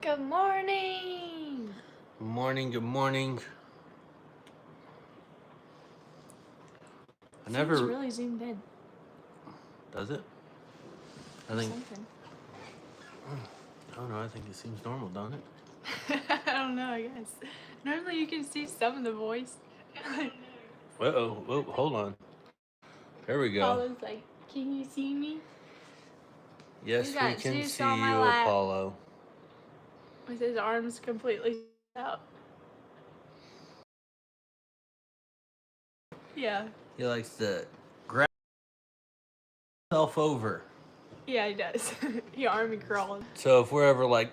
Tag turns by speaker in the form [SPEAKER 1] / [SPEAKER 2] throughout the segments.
[SPEAKER 1] Good morning.
[SPEAKER 2] Good morning, good morning.
[SPEAKER 1] It's really zoomed in.
[SPEAKER 2] Does it? I think.
[SPEAKER 1] Something.
[SPEAKER 2] I don't know. I think it seems normal, don't it?
[SPEAKER 1] I don't know, I guess. Normally you can see some of the voice.
[SPEAKER 2] Uh-oh. Whoa, hold on. There we go.
[SPEAKER 1] Apollo's like, can you see me?
[SPEAKER 2] Yes,
[SPEAKER 1] He's
[SPEAKER 2] we
[SPEAKER 1] got
[SPEAKER 2] can
[SPEAKER 1] juice
[SPEAKER 2] see
[SPEAKER 1] on my
[SPEAKER 2] you,
[SPEAKER 1] lap.
[SPEAKER 2] Apollo.
[SPEAKER 1] With his arms completely out. Yeah.
[SPEAKER 2] He likes to grab himself over.
[SPEAKER 1] Yeah, he does. He army crawled.
[SPEAKER 2] So if we're ever like,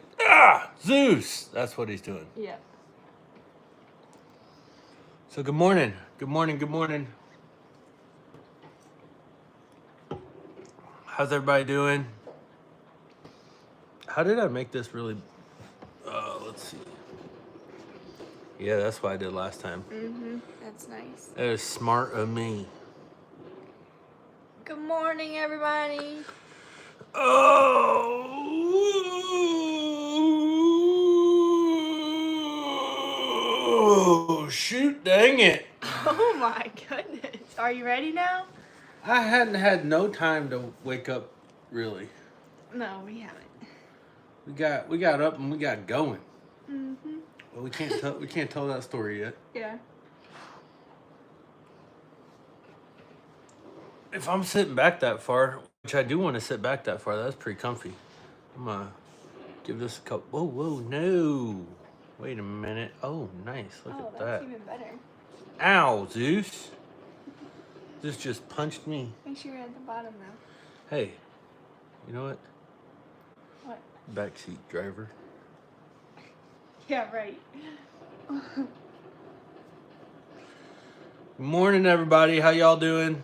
[SPEAKER 2] Zeus, that's what he's doing.
[SPEAKER 1] Yeah.
[SPEAKER 2] So good morning. Good morning, good morning. How's everybody doing? How did I make this really... let's see. Yeah, that's what I did last time.
[SPEAKER 1] That's nice.
[SPEAKER 2] That is smart of me.
[SPEAKER 1] Good morning, everybody.
[SPEAKER 2] Oh, shoot, dang it.
[SPEAKER 1] Oh my goodness. Are you ready now?
[SPEAKER 2] I hadn't had no time to wake up, really.
[SPEAKER 1] No, we haven't.
[SPEAKER 2] We got up and we got going.
[SPEAKER 1] Mm-hmm.
[SPEAKER 2] But we can't tell that story yet.
[SPEAKER 1] Yeah.
[SPEAKER 2] If I'm sitting back that far, which I do want to sit back that far, that's pretty comfy. I'm gonna give this a couple. Whoa, no. Wait a minute. Oh, nice. Look at that.
[SPEAKER 1] That's even better.
[SPEAKER 2] Ow, Zeus. This just punched me.
[SPEAKER 1] Make sure you're at the bottom now.
[SPEAKER 2] Hey, you know what?
[SPEAKER 1] What?
[SPEAKER 2] Backseat driver.
[SPEAKER 1] Yeah, right.
[SPEAKER 2] Good morning, everybody. How y'all doing?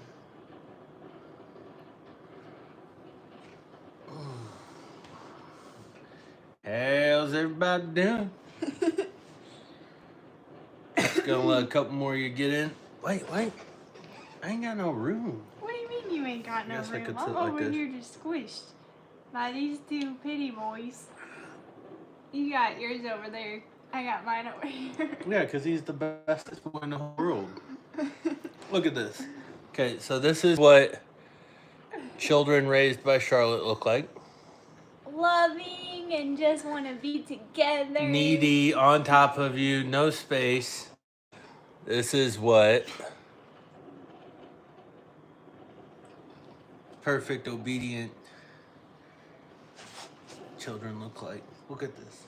[SPEAKER 2] How's everybody doing? Just gonna let a couple more of you get in. Wait. I ain't got no room.
[SPEAKER 1] What do you mean you ain't got no
[SPEAKER 2] Guess I
[SPEAKER 1] room?
[SPEAKER 2] could
[SPEAKER 1] I'm
[SPEAKER 2] sit like
[SPEAKER 1] over
[SPEAKER 2] this.
[SPEAKER 1] here just squished by these two pity boys. You got yours over there. I got mine over here.
[SPEAKER 2] Yeah, because he's the bestest boy in the whole world. Look at this. Okay, so this is what children raised by Charlotte look like.
[SPEAKER 1] Loving and just want to be together.
[SPEAKER 2] Needy, on top of you, no space. This is what perfect, obedient children look like. Look at this.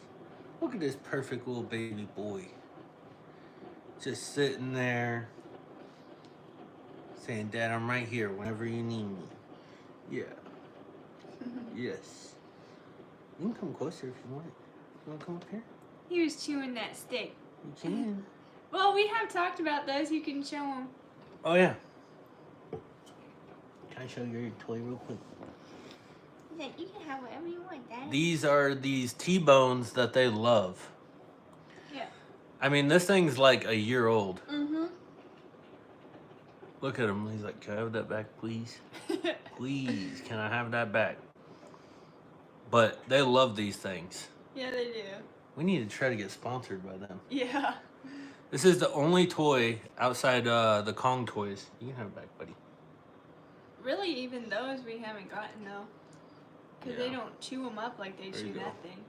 [SPEAKER 2] Look at this perfect little baby boy. Just sitting there saying, Dad, I'm right here whenever you need me. Yeah. Yes. You can come closer if you want. You want to come up here?
[SPEAKER 1] He was chewing that stick.
[SPEAKER 2] You can.
[SPEAKER 1] Well, we have talked about those. You can show them.
[SPEAKER 2] Oh, yeah. Can I show you your toy real quick?
[SPEAKER 1] Yeah, you can have whatever you want, Dad.
[SPEAKER 2] These are these T-bones that they love.
[SPEAKER 1] Yeah.
[SPEAKER 2] I mean, this thing's like a year old.
[SPEAKER 1] Mm-hmm.
[SPEAKER 2] Look at him. He's like, can I have that back, please? Please, can I have that back? But they love these things.
[SPEAKER 1] Yeah, they do.
[SPEAKER 2] We need to try to get sponsored by them.
[SPEAKER 1] Yeah.
[SPEAKER 2] This is the only toy outside the Kong toys. You can have it back, buddy.
[SPEAKER 1] Really, even those we haven't gotten, though. Because they don't chew them up like they chew that thing.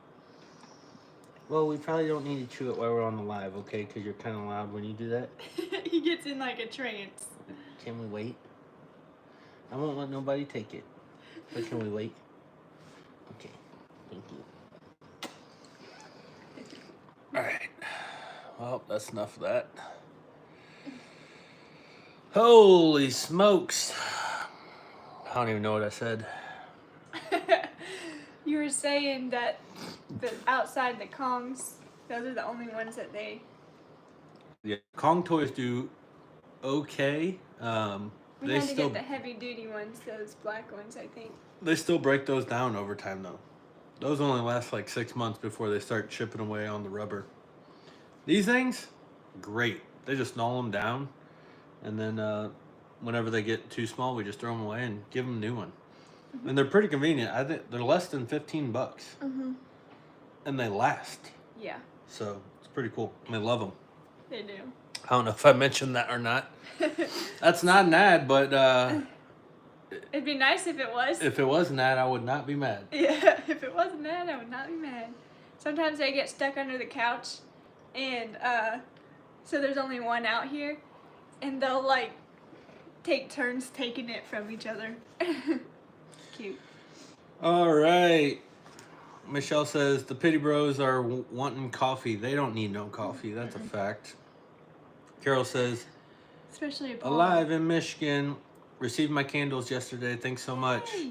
[SPEAKER 2] Well, we probably don't need to chew it while we're on the live, okay? Because you're kind of loud when you do that.
[SPEAKER 1] He gets in like a trance.
[SPEAKER 2] Can we wait? I won't let nobody take it. But can we wait? Okay. Thank you. Alright. Well, that's enough of that. Holy smokes. I don't even know what I said.
[SPEAKER 1] You were saying that the outside the Kongs, those are the only ones that they...
[SPEAKER 2] Yeah, Kong toys do okay.
[SPEAKER 1] We had to get the heavy duty ones, those black ones, I think.
[SPEAKER 2] They still break those down over time, though. Those only last like 6 months before they start chipping away on the rubber. These things, great. They just gnaw them down, and then whenever they get too small, we just throw them away and give them a new one. And they're pretty convenient. I think they're less than $15. and they last.
[SPEAKER 1] Yeah,
[SPEAKER 2] So it's pretty cool. I love them.
[SPEAKER 1] they do.
[SPEAKER 2] I don't know if I mentioned that or not. That's not an ad, but
[SPEAKER 1] It'd be nice if it was.
[SPEAKER 2] if it was an ad, I would not be mad.
[SPEAKER 1] Yeah, if it wasn't that, I would not be mad. Sometimes they get stuck under the couch, and so there's only one out here, and they'll like take turns taking it from each other. Cute.
[SPEAKER 2] All right. Michelle says the Pity Bros are wanting coffee. They don't need no coffee. That's a fact. Carol says,
[SPEAKER 1] Especially a Paul.
[SPEAKER 2] alive in Michigan. Received my candles yesterday. Thanks so much.
[SPEAKER 1] Hey.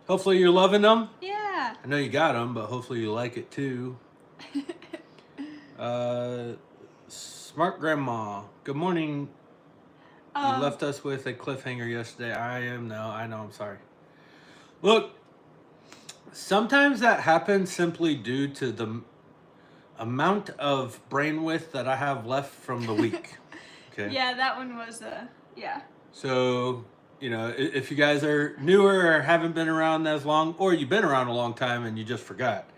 [SPEAKER 2] Hopefully you're loving them.
[SPEAKER 1] Yeah.
[SPEAKER 2] I know you got them, but hopefully you like it too. Smart Grandma. Good morning. You left us with a cliffhanger yesterday. I know, I'm sorry. Look, sometimes that happens simply due to the amount of brain width that I have left from the week. Okay.
[SPEAKER 1] Yeah, that one was yeah.
[SPEAKER 2] So, you know, if you guys are newer or haven't been around as long, or you've been around a long time and you just forgot,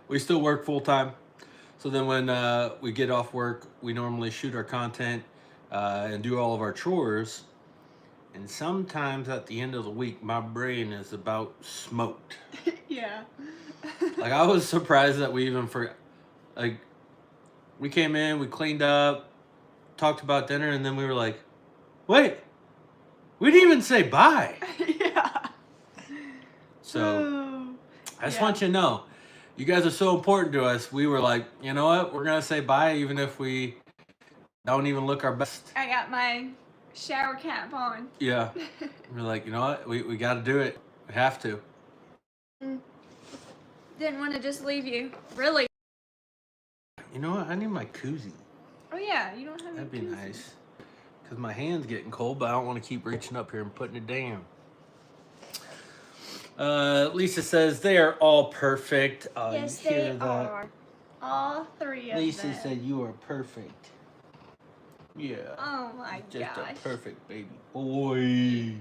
[SPEAKER 2] we still work full time. So then when we get off work, we normally shoot our content and do all of our chores. And sometimes at the end of the week, my brain is about smoked.
[SPEAKER 1] Yeah.
[SPEAKER 2] Like, I was surprised that we even forgot. Like, we came in, we cleaned up, talked about dinner, and then we were like, wait, we didn't even say bye.
[SPEAKER 1] Yeah.
[SPEAKER 2] So, I just want you to know, you guys are so important to us. We were like, you know what? We're going to say bye even if we don't even look our best.
[SPEAKER 1] I got my shower cap on.
[SPEAKER 2] Yeah. We're like, you know what? We got to do it. We have to.
[SPEAKER 1] Didn't want to just leave you. Really.
[SPEAKER 2] You know what? I need my koozie.
[SPEAKER 1] Oh, yeah. You don't have
[SPEAKER 2] That'd be
[SPEAKER 1] a koozie.
[SPEAKER 2] nice. Because my hand's getting cold, but I don't want to keep reaching up here and putting it down. Lisa says they are all perfect.
[SPEAKER 1] Yes,
[SPEAKER 2] you hear
[SPEAKER 1] they
[SPEAKER 2] that?
[SPEAKER 1] are. All three of
[SPEAKER 2] Lisa
[SPEAKER 1] them.
[SPEAKER 2] said you are perfect. Yeah.
[SPEAKER 1] Oh, my
[SPEAKER 2] Just
[SPEAKER 1] gosh.
[SPEAKER 2] a perfect baby boy.
[SPEAKER 1] Yeah,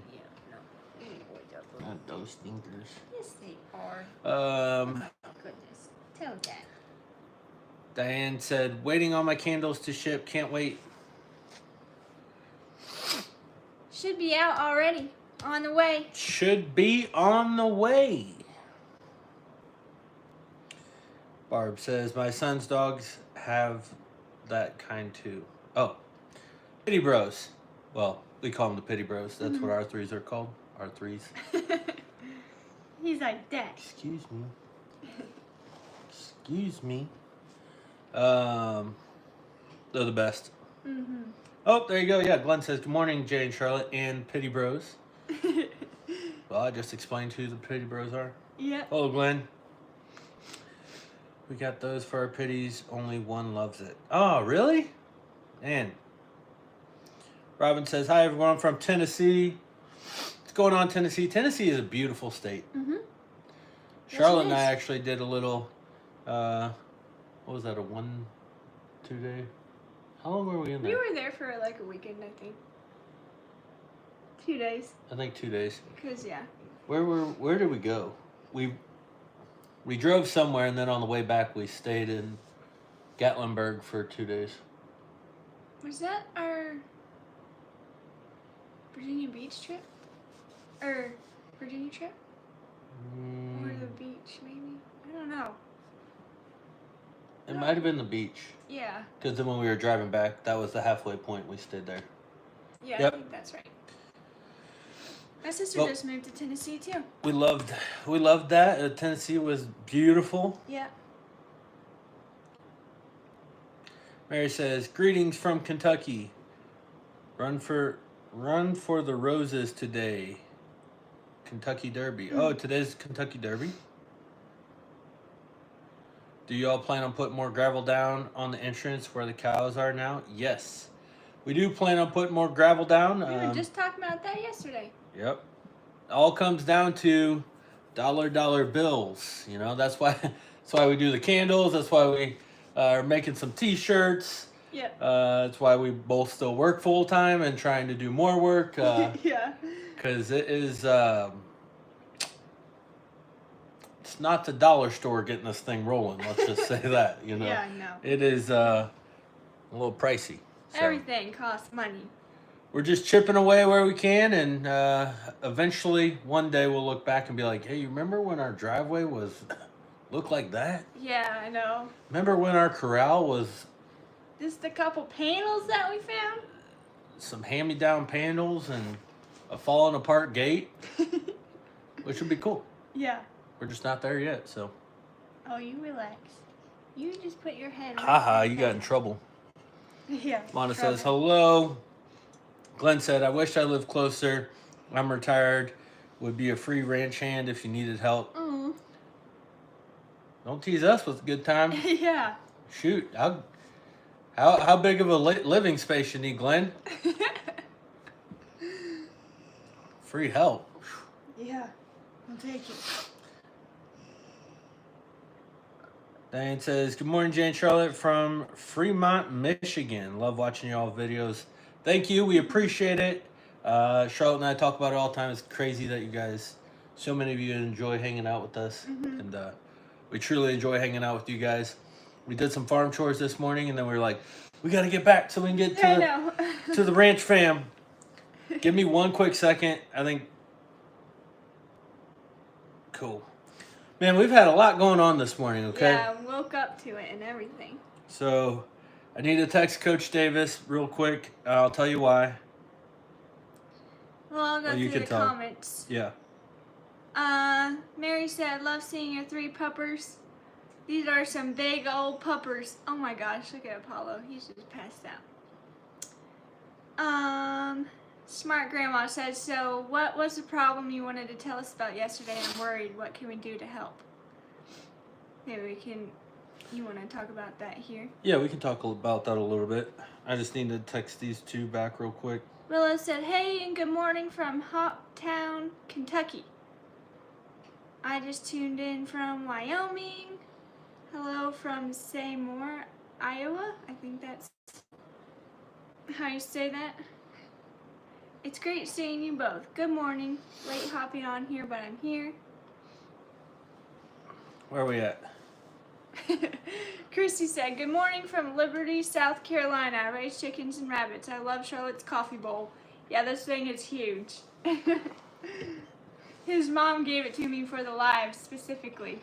[SPEAKER 1] no.
[SPEAKER 2] Not those stinkers.
[SPEAKER 1] Yes, they are. Goodness. Tell that.
[SPEAKER 2] Diane said, waiting on my candles to ship. Can't wait.
[SPEAKER 1] Should be out already. On the way.
[SPEAKER 2] Should be on the way. Barb says, my son's dogs have that kind too. Oh, Pity Bros. Well, we call them the Pity Bros. That's what our threes are called. Our threes.
[SPEAKER 1] He's like that.
[SPEAKER 2] Excuse me. Excuse me. They're the best.
[SPEAKER 1] Mm-hmm.
[SPEAKER 2] Oh, there you go. Yeah, Glenn says, good morning, Jay and Charlotte and Pity Bros. Well, I just explained who the Pity Bros are.
[SPEAKER 1] Yeah.
[SPEAKER 2] Hello, Glenn. We got those for our pitties. Only one loves it. Oh, really? Man. Robin says, hi, everyone. I'm from Tennessee. What's going on, Tennessee? Tennessee is a beautiful state.
[SPEAKER 1] Mm-hmm.
[SPEAKER 2] Charlotte
[SPEAKER 1] Yes, it
[SPEAKER 2] and I
[SPEAKER 1] is.
[SPEAKER 2] actually did a little, what was that, a 1-2 day? How long were we in there?
[SPEAKER 1] We were there for like a weekend, I think. 2 days.
[SPEAKER 2] I think 2 days.
[SPEAKER 1] Cause yeah.
[SPEAKER 2] Where did we go? We drove somewhere, and then on the way back we stayed in Gatlinburg for 2 days.
[SPEAKER 1] Was that our Virginia Beach trip? Or Virginia trip? Or the beach, maybe? I don't know.
[SPEAKER 2] It might have been the beach.
[SPEAKER 1] Yeah.
[SPEAKER 2] Because then when we were driving back, that was the halfway point. We stayed there.
[SPEAKER 1] Yeah,
[SPEAKER 2] Yep.
[SPEAKER 1] I think that's right. My sister
[SPEAKER 2] Well-
[SPEAKER 1] just moved to Tennessee too.
[SPEAKER 2] We loved that. Tennessee was beautiful.
[SPEAKER 1] Yeah.
[SPEAKER 2] Mary says, greetings from Kentucky. Run for the roses today. Kentucky Derby. Oh, today's Kentucky Derby. Do you all plan on putting more gravel down on the entrance where the cows are now? Yes. We do plan on putting more gravel down.
[SPEAKER 1] We were just talking about that yesterday.
[SPEAKER 2] Yep. All comes down to dollar bills. You know, that's why we do the candles. That's why we are making some t-shirts.
[SPEAKER 1] Yeah.
[SPEAKER 2] That's why we both still work full time and trying to do more work.
[SPEAKER 1] Yeah.
[SPEAKER 2] Because it is it's not the dollar store getting this thing rolling. Let's just say that, you know.
[SPEAKER 1] Yeah, I know.
[SPEAKER 2] It is a little pricey. So.
[SPEAKER 1] Everything costs money.
[SPEAKER 2] We're just chipping away where we can, and eventually one day we'll look back and be like, hey, you remember when our driveway looked like that?
[SPEAKER 1] Yeah, I know.
[SPEAKER 2] Remember when our corral was
[SPEAKER 1] Just a couple panels that we found?
[SPEAKER 2] some hand-me-down panels and a falling apart gate? Which would be cool.
[SPEAKER 1] Yeah.
[SPEAKER 2] We're just not there yet, so.
[SPEAKER 1] Oh, you relax. You just put your head.
[SPEAKER 2] Haha, you got in trouble.
[SPEAKER 1] Yeah.
[SPEAKER 2] Lana says, hello. Glenn said, I wish I lived closer. I'm retired. Would be a free ranch hand if you needed help.
[SPEAKER 1] Mm.
[SPEAKER 2] Don't tease us with a good time.
[SPEAKER 1] Yeah.
[SPEAKER 2] Shoot. How big of a living space you need, Glenn? Free help.
[SPEAKER 1] Yeah. I'll take it.
[SPEAKER 2] Diane says, good morning, Jane Charlotte from Fremont, Michigan. Love watching y'all videos. Thank you. We appreciate it. Charlotte and I talk about it all the time. It's crazy that you guys, so many of you enjoy hanging out with us.
[SPEAKER 1] Mm-hmm.
[SPEAKER 2] And we truly enjoy hanging out with you guys. We did some farm chores this morning, and then we were like, we got to get back so we can get to the ranch fam. Give me one quick second. I think. Cool. Man, we've had a lot going on this morning, okay?
[SPEAKER 1] Yeah, woke up to it and everything.
[SPEAKER 2] So, I need to text Coach Davis real quick. I'll tell you why.
[SPEAKER 1] Well, I'll go through the comments.
[SPEAKER 2] Yeah.
[SPEAKER 1] Mary said, love seeing your 3 puppers. These are some big old puppers. Oh my gosh, look at Apollo. He's just passed out. Smart Grandma said, so what was the problem you wanted to tell us about yesterday? I'm worried. What can we do to help? Maybe you want to talk about that here?
[SPEAKER 2] Yeah, we can talk about that a little bit. I just need to text these 2 back real quick.
[SPEAKER 1] Willow said, hey and good morning from Hoptown, Kentucky. I just tuned in from Wyoming. Hello from Seymour, Iowa. I think that's how you say that. It's great seeing you both. Good morning. Late hopping on here, but I'm here.
[SPEAKER 2] Where are we at?
[SPEAKER 1] Christy said, good morning from Liberty, South Carolina. I raise chickens and rabbits. I love Charlotte's coffee bowl. Yeah, this thing is huge. His mom gave it to me for the live specifically.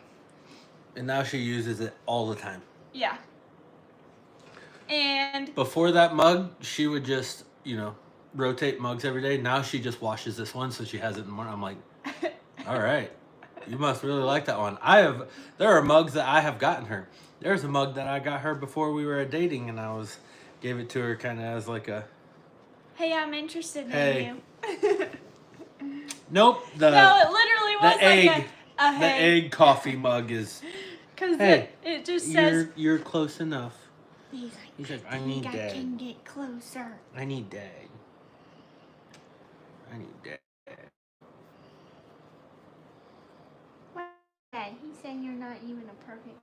[SPEAKER 2] And now she uses it all the time.
[SPEAKER 1] Yeah. And
[SPEAKER 2] before that mug, she would just, rotate mugs every day. Now she just washes this one, so she has it in the morning. I'm like, all right, you must really like that one. There are mugs that I have gotten her. There's a mug that I got her before we were dating, and gave it to her kind of as like a,
[SPEAKER 1] hey, I'm interested in you.
[SPEAKER 2] Nope.
[SPEAKER 1] No, it literally was
[SPEAKER 2] the egg,
[SPEAKER 1] like a
[SPEAKER 2] the
[SPEAKER 1] hey.
[SPEAKER 2] egg coffee mug is.
[SPEAKER 1] Because
[SPEAKER 2] hey,
[SPEAKER 1] it just says.
[SPEAKER 2] You're close enough.
[SPEAKER 1] He's like,
[SPEAKER 2] I need
[SPEAKER 1] I
[SPEAKER 2] Dad.
[SPEAKER 1] can get closer.
[SPEAKER 2] I need Dad. I need Dad.
[SPEAKER 1] Dad, he said you're not even a perfect.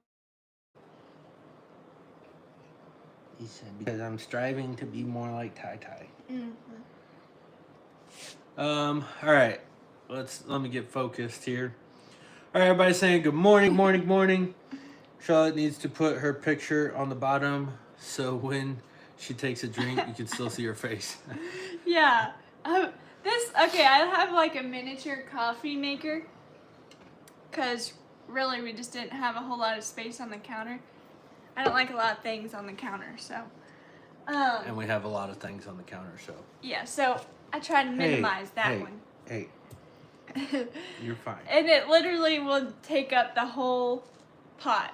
[SPEAKER 2] He said because I'm striving to be more like Tai Tai.
[SPEAKER 1] Mm-hmm.
[SPEAKER 2] All right. Let me get focused here. All right, everybody saying good morning, morning. Charlotte needs to put her picture on the bottom so when she takes a drink, you can still see her face.
[SPEAKER 1] Yeah. I have like a miniature coffee maker because really we just didn't have a whole lot of space on the counter. I don't like a lot of things on the counter, so.
[SPEAKER 2] And we have a lot of things on the counter, so.
[SPEAKER 1] Yeah, so I try to minimize that one.
[SPEAKER 2] Hey. You're fine.
[SPEAKER 1] And it literally will take up the whole pot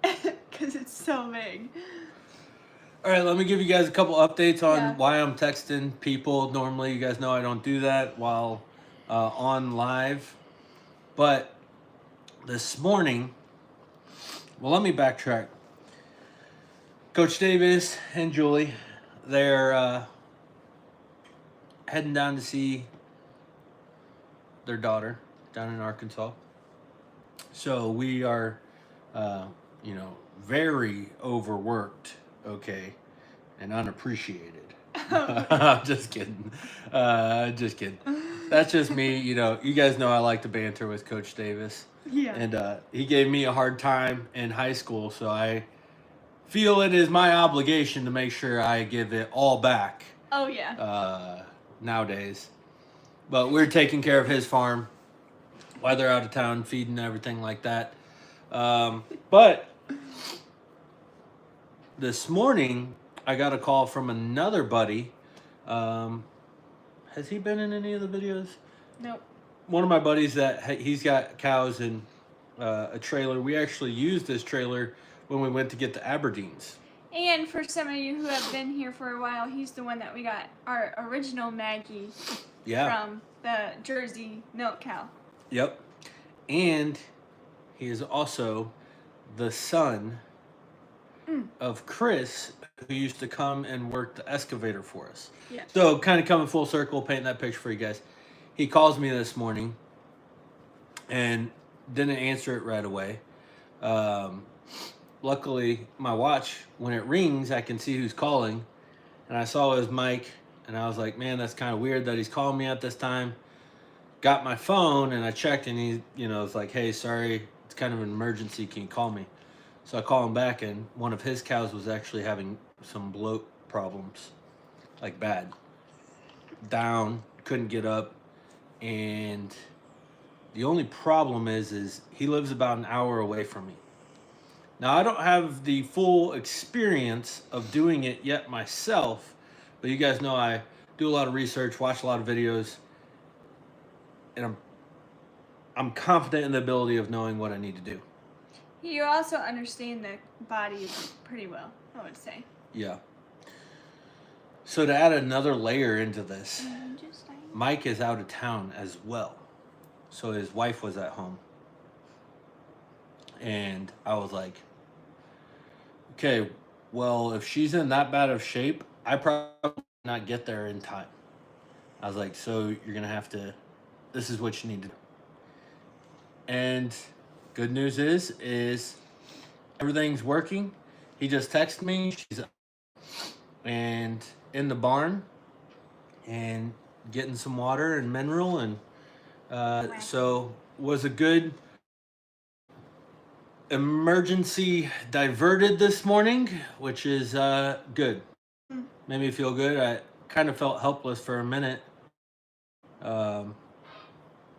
[SPEAKER 1] because it's so big.
[SPEAKER 2] All right, let me give you guys a couple updates on why I'm texting people. Normally, you guys know I don't do that while on live. But this morning, well, let me backtrack. Coach Davis and Julie, they're heading down to see their daughter down in Arkansas. So we are, very overworked, okay, and unappreciated. Just kidding. Just kidding. That's just me. You guys know I like to banter with Coach Davis.
[SPEAKER 1] Yeah.
[SPEAKER 2] And he gave me a hard time in high school, so I feel it is my obligation to make sure I give it all back
[SPEAKER 1] Oh yeah.
[SPEAKER 2] nowadays. But we're taking care of his farm while they're out of town, feeding everything like that. But this morning, I got a call from another buddy. Has he been in any of the videos?
[SPEAKER 1] Nope.
[SPEAKER 2] One of my buddies he's got cows in a trailer. We actually used this trailer when we went to get the Aberdeens.
[SPEAKER 1] And for some of you who have been here for a while, he's the one that we got our original Maggie from the Jersey milk cow.
[SPEAKER 2] Yep. And he is also the son of Chris, who used to come and work the excavator for us.
[SPEAKER 1] Yeah.
[SPEAKER 2] So kind of coming full circle, painting that picture for you guys. He calls me this morning and didn't answer it right away. Luckily, my watch, when it rings, I can see who's calling. And I saw it was Mike, and I was like, man, that's kind of weird that he's calling me at this time. Got my phone, and I checked, and he, was like, hey, sorry, it's kind of an emergency. Can you call me? So I call him back, and one of his cows was actually having some bloat problems, like bad. Down, couldn't get up, and the only problem is he lives about an hour away from me. Now, I don't have the full experience of doing it yet myself, but you guys know I do a lot of research, watch a lot of videos, and I'm confident in the ability of knowing what I need to do.
[SPEAKER 1] You also understand the body pretty well, I would say.
[SPEAKER 2] Yeah. So to add another layer into this, Mike is out of town as well. So his wife was at home. And I was like, okay, well, if she's in that bad of shape, I probably not get there in time. I was like, so you're going to have to, this is what you need to do. And good news is everything's working. He just texted me. She's and in the barn and getting some water and mineral. And so was a good emergency diverted this morning, which is good. Made me feel good. I kind of felt helpless for a minute.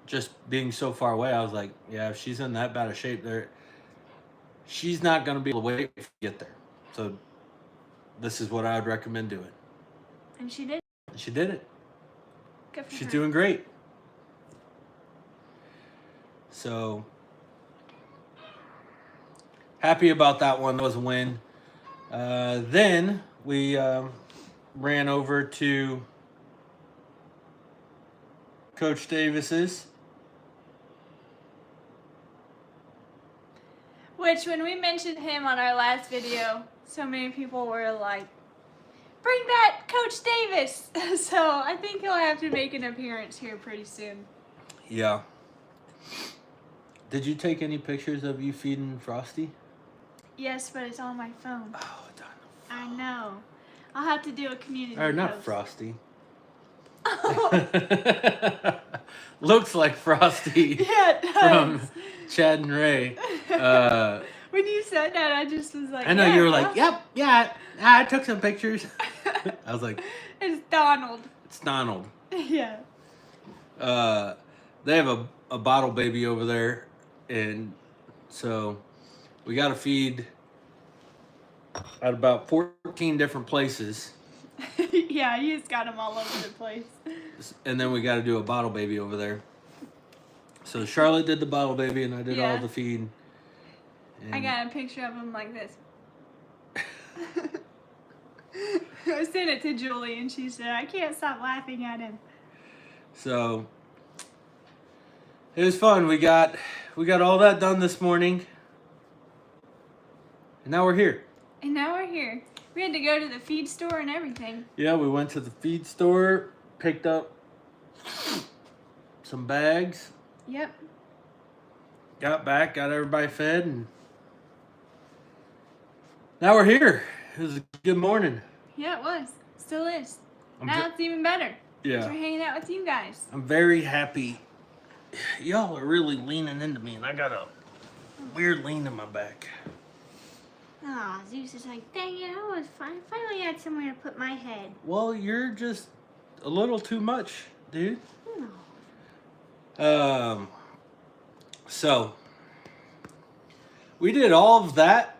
[SPEAKER 2] Just being so far away, I was like, yeah, if she's in that bad of shape, she's not going to be able to wait to get there. So this is what I would recommend doing.
[SPEAKER 1] And she did.
[SPEAKER 2] She did it.
[SPEAKER 1] Good for
[SPEAKER 2] She's
[SPEAKER 1] her.
[SPEAKER 2] doing great. So happy about that one. That was a win. Then we ran over to Coach Davis's.
[SPEAKER 1] Which, when we mentioned him on our last video, so many people were like, bring back Coach Davis. So I think he'll have to make an appearance here pretty soon.
[SPEAKER 2] Yeah. Did you take any pictures of you feeding Frosty?
[SPEAKER 1] Yes, but it's on my phone.
[SPEAKER 2] Oh, it's on the phone.
[SPEAKER 1] I know. I'll have to do a community
[SPEAKER 2] Or not
[SPEAKER 1] post.
[SPEAKER 2] Frosty.
[SPEAKER 1] Oh.
[SPEAKER 2] Looks like Frosty.
[SPEAKER 1] Yeah, it does.
[SPEAKER 2] From Chad and Ray.
[SPEAKER 1] When you said that, I just was like,
[SPEAKER 2] I know
[SPEAKER 1] yeah,
[SPEAKER 2] you were like, yep, yeah, I took some pictures. I was like,
[SPEAKER 1] it's Donald.
[SPEAKER 2] it's Donald.
[SPEAKER 1] Yeah.
[SPEAKER 2] They have a bottle baby over there, and so we got to feed at about 14 different places.
[SPEAKER 1] Yeah, he's got them all over the place.
[SPEAKER 2] And then we got to do a bottle baby over there. So Charlotte did the bottle baby, and I did all the feed. And
[SPEAKER 1] I got a picture of him like this. I sent it to Julie, and she said, I can't stop laughing at him.
[SPEAKER 2] So it was fun. We got all that done this morning, and now we're here.
[SPEAKER 1] And now we're here. We had to go to the feed store and everything.
[SPEAKER 2] Yeah, we went to the feed store, picked up some bags.
[SPEAKER 1] Yep.
[SPEAKER 2] Got back, got everybody fed, and now we're here. It was a good morning.
[SPEAKER 1] Yeah, it was. Still is. Now it's even better.
[SPEAKER 2] Yeah.
[SPEAKER 1] We're hanging out with you guys.
[SPEAKER 2] I'm very happy Y'all are really leaning into me, and I got a weird lean in my back.
[SPEAKER 1] Aw, Zeus is like, dang it, I was fine. Finally had somewhere to put my head.
[SPEAKER 2] Well, you're just a little too much, dude.
[SPEAKER 1] No.
[SPEAKER 2] So we did all of that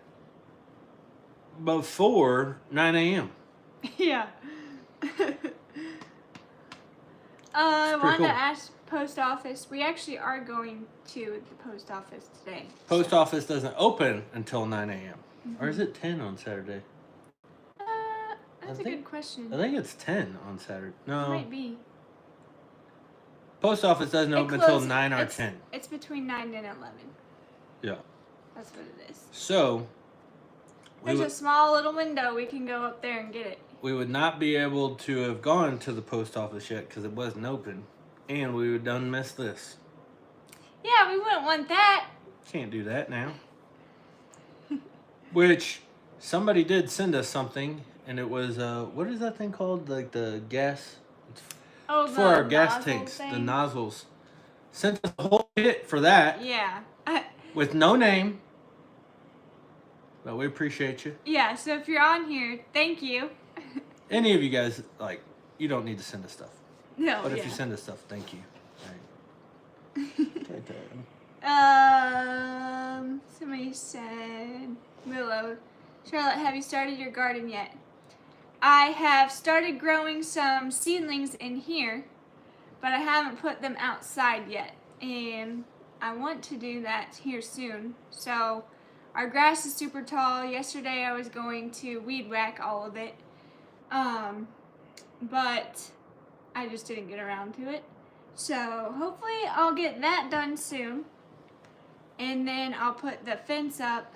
[SPEAKER 2] before 9 a.m.
[SPEAKER 1] Yeah. I wanted
[SPEAKER 2] cool.
[SPEAKER 1] to ask post office. We actually are going to the post office today.
[SPEAKER 2] Post office doesn't open until 9 a.m. Or is it 10 on Saturday?
[SPEAKER 1] That's a good question.
[SPEAKER 2] I think it's 10 on Saturday. No.
[SPEAKER 1] It might be.
[SPEAKER 2] Post office doesn't open until 9 or 10.
[SPEAKER 1] It's between 9 and 11.
[SPEAKER 2] Yeah.
[SPEAKER 1] That's what it is.
[SPEAKER 2] So,
[SPEAKER 1] there's a small little window. We can go up there and get it.
[SPEAKER 2] We would not be able to have gone to the post office yet because it wasn't open. And we would done miss this.
[SPEAKER 1] Yeah, we wouldn't want that.
[SPEAKER 2] Can't do that now. Which, somebody did send us something. And it was, what is that thing called? Like the gas?
[SPEAKER 1] Oh,
[SPEAKER 2] for our gas tanks, the nozzles. Sent us a whole kit for that.
[SPEAKER 1] Yeah.
[SPEAKER 2] With no name. But we appreciate you.
[SPEAKER 1] Yeah, so if you're on here, thank you.
[SPEAKER 2] Any of you guys, like, you don't need to send us stuff.
[SPEAKER 1] No,
[SPEAKER 2] But if you send us stuff, thank you.
[SPEAKER 1] Somebody said, Willow, Charlotte, have you started your garden yet? I have started growing some seedlings in here, but I haven't put them outside yet. And I want to do that here soon. So our grass is super tall. Yesterday I was going to weed whack all of it. But I just didn't get around to it. So hopefully I'll get that done soon. And then I'll put the fence up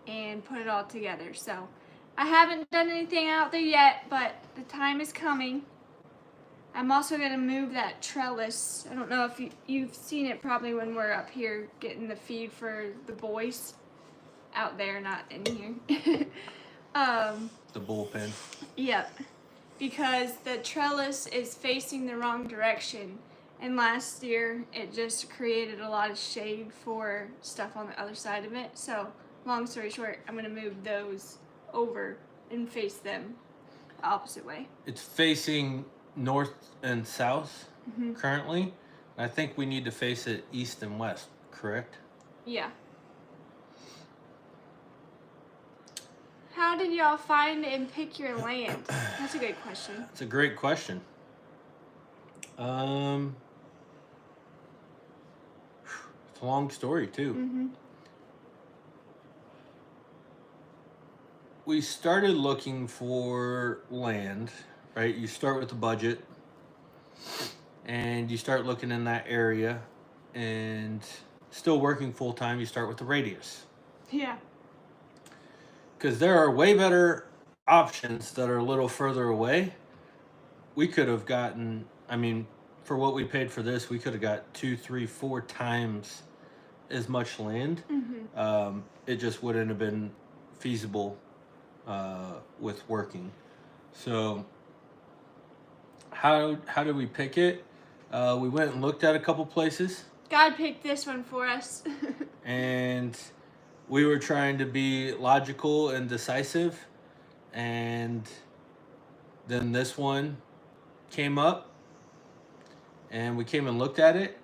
[SPEAKER 1] and put it all together. So I haven't done anything out there yet, but the time is coming. I'm also going to move that trellis. I don't know if you've seen it probably when we're up here getting the feed for the boys. Out there, not in here.
[SPEAKER 2] The bullpen.
[SPEAKER 1] Yep. Because the trellis is facing the wrong direction. And last year, it just created a lot of shade for stuff on the other side of it. So, long story short, I'm going to move those over and face them the opposite way.
[SPEAKER 2] It's facing north and south currently. I think we need to face it east and west, correct?
[SPEAKER 1] Yeah. How did y'all find and pick your land? That's a good question.
[SPEAKER 2] It's a great question. It's a long story too. We started looking for land, right? You start with the budget and you start looking in that area, and still working full time, you start with the radius.
[SPEAKER 1] Yeah.
[SPEAKER 2] Because there are way better options that are a little further away. We could have gotten, I mean, for what we paid for this, we could have got 2, 3, 4 times as much land. It just wouldn't have been feasible with working. So how did we pick it? We went and looked at a couple places.
[SPEAKER 1] God picked this one for us.
[SPEAKER 2] And we were trying to be logical and decisive, and then this one came up, and we came and looked at it,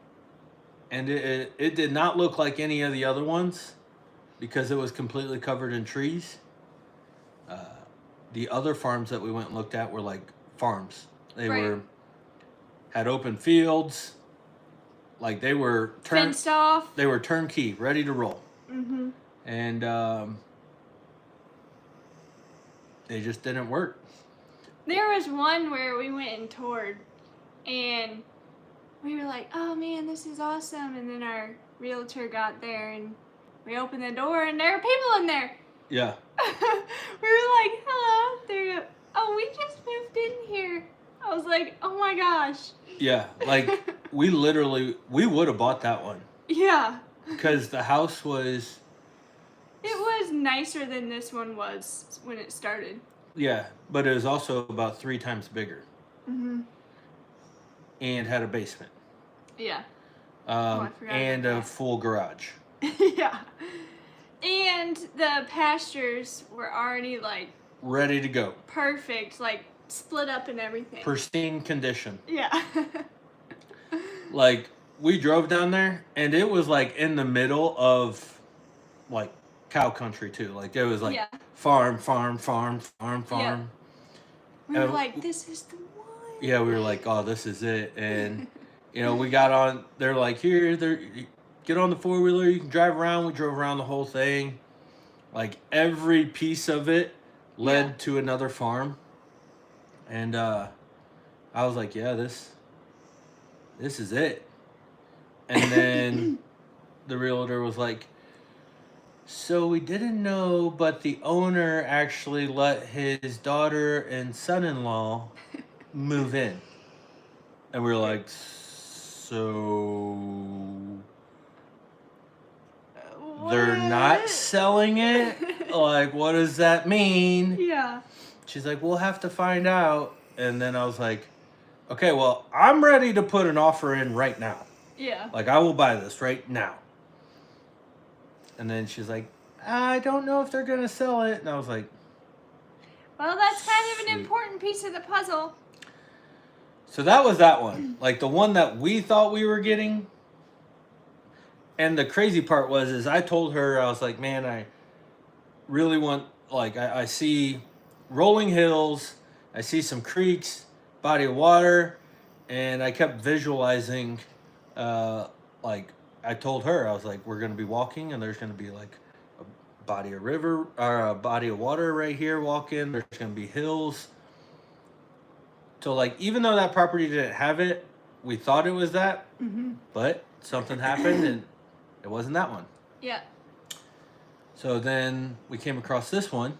[SPEAKER 2] and it did not look like any of the other ones because it was completely covered in trees. The other farms that we went and looked at were like farms. They had open fields, like they were
[SPEAKER 1] fenced off.
[SPEAKER 2] They were turnkey, ready to roll. And they just didn't work.
[SPEAKER 1] There was one where we went and toured, and we were like, oh man, this is awesome. And then our realtor got there, and we opened the door, and there were people in there.
[SPEAKER 2] Yeah.
[SPEAKER 1] We were like, hello. They're, oh, we just moved in here. I was like, oh my gosh.
[SPEAKER 2] Yeah, like we would have bought that one.
[SPEAKER 1] Yeah.
[SPEAKER 2] Because the house was...
[SPEAKER 1] It was nicer than this one was when it started.
[SPEAKER 2] Yeah, but it was also about 3 times bigger. And had a basement.
[SPEAKER 1] Yeah. I forgot
[SPEAKER 2] and
[SPEAKER 1] about
[SPEAKER 2] a
[SPEAKER 1] that.
[SPEAKER 2] full garage.
[SPEAKER 1] Yeah. And the pastures were already like
[SPEAKER 2] Ready to go.
[SPEAKER 1] perfect, like split up and everything.
[SPEAKER 2] Pristine condition.
[SPEAKER 1] Yeah.
[SPEAKER 2] Like, we drove down there, and it was like in the middle of like cow country too. Like, it was like
[SPEAKER 1] Yeah.
[SPEAKER 2] farm.
[SPEAKER 1] Yeah. We were
[SPEAKER 2] And
[SPEAKER 1] like, this is the one.
[SPEAKER 2] yeah, we were like, oh, this is it. And you know, we got on. They're like, here, get on the 4-wheeler. You can drive around. We drove around the whole thing. Like, every piece of it led to another farm. And I was like, yeah, this is it. And then the realtor was like, so we didn't know, but the owner actually let his daughter and son-in-law move in. And we were like, so they're not selling it? Like, what does that mean?
[SPEAKER 1] Yeah.
[SPEAKER 2] She's like, we'll have to find out. And then I was like, okay, well, I'm ready to put an offer in right now.
[SPEAKER 1] Yeah.
[SPEAKER 2] Like, I will buy this right now. And then she's like, I don't know if they're going to sell it. And I was like,
[SPEAKER 1] well, that's kind of
[SPEAKER 2] Sweet.
[SPEAKER 1] an important piece of the puzzle.
[SPEAKER 2] so that was that one. Like, the one that we thought we were getting. And the crazy part is I told her, I was like, man, I really want, like, I see rolling hills, I see some creeks, body of water, and I kept visualizing, like, I told her, I was like, we're going to be walking, and there's going to be, like, a body of river, or a body of water right here walking, there's going to be hills. So, like, even though that property didn't have it, we thought it was that, but something happened, and it wasn't that one.
[SPEAKER 1] Yeah.
[SPEAKER 2] So then we came across this one.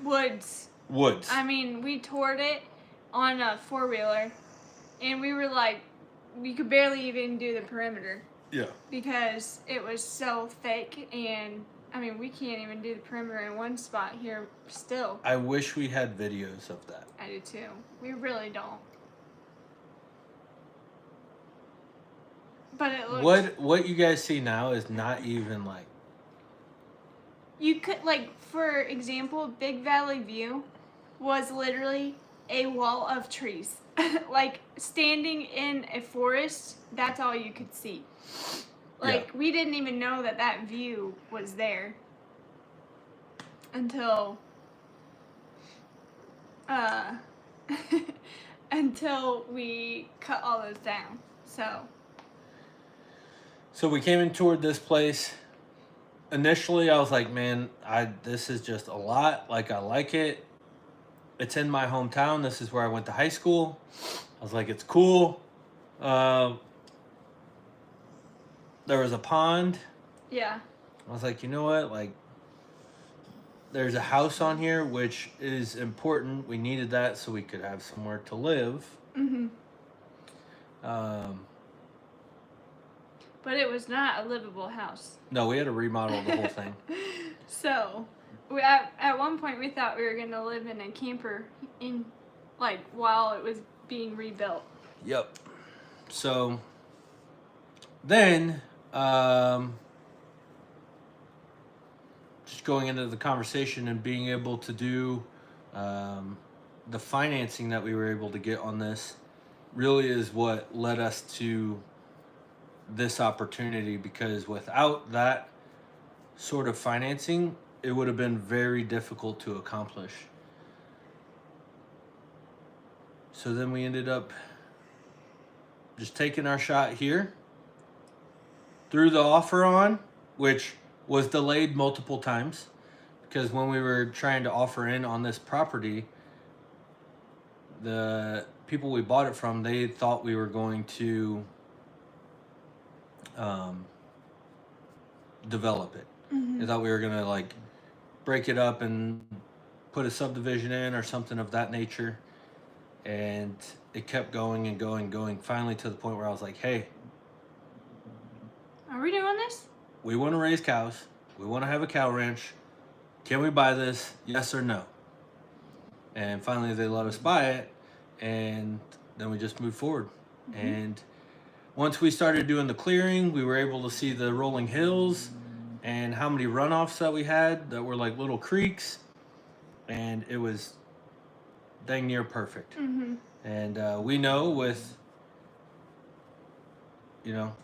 [SPEAKER 1] Woods. I mean, we toured it on a 4-wheeler, and we were like, we could barely even do the perimeter.
[SPEAKER 2] Yeah.
[SPEAKER 1] Because it was so thick, and I mean, we can't even do the perimeter in one spot here still.
[SPEAKER 2] I wish we had videos of that.
[SPEAKER 1] I do too. We really don't. But it looks...
[SPEAKER 2] What you guys see now is not even like...
[SPEAKER 1] You could, like, for example, Big Valley View was literally a wall of trees. Like, standing in a forest, that's all you could see. Like, we didn't even know that that view was there until until we cut all those down.
[SPEAKER 2] So we came and toured this place. Initially, I was like, man, this is just a lot. Like, I like it. It's in my hometown. This is where I went to high school. I was like, it's cool. There was a pond.
[SPEAKER 1] Yeah.
[SPEAKER 2] I was like, you know what? Like, there's a house on here, which is important. We needed that so we could have somewhere to live.
[SPEAKER 1] Mm-hmm. But it was not a livable house.
[SPEAKER 2] No, we had to remodel the whole thing.
[SPEAKER 1] So, at one point we thought we were going to live in a camper while it was being rebuilt.
[SPEAKER 2] Yep. So, then, just going into the conversation and being able to do the financing that we were able to get on this really is what led us to this opportunity, because without that sort of financing, it would have been very difficult to accomplish. So then we ended up just taking our shot here, threw the offer on, which was delayed multiple times, because when we were trying to offer in on this property, the people we bought it from, they thought we were going to develop it.
[SPEAKER 1] Mm-hmm.
[SPEAKER 2] They thought we were gonna like break it up and put a subdivision in or something of that nature, and it kept going and going and going, finally to the point where I was like, hey,
[SPEAKER 1] are we doing this?
[SPEAKER 2] We want to raise cows, we want to have a cow ranch, can we buy this, yes or no? And finally they let us buy it, and then we just moved forward. Mm-hmm. And once we started doing the clearing, we were able to see the rolling hills and how many runoffs that we had that were like little creeks, and it was dang near perfect.
[SPEAKER 1] Mm-hmm.
[SPEAKER 2] And we know with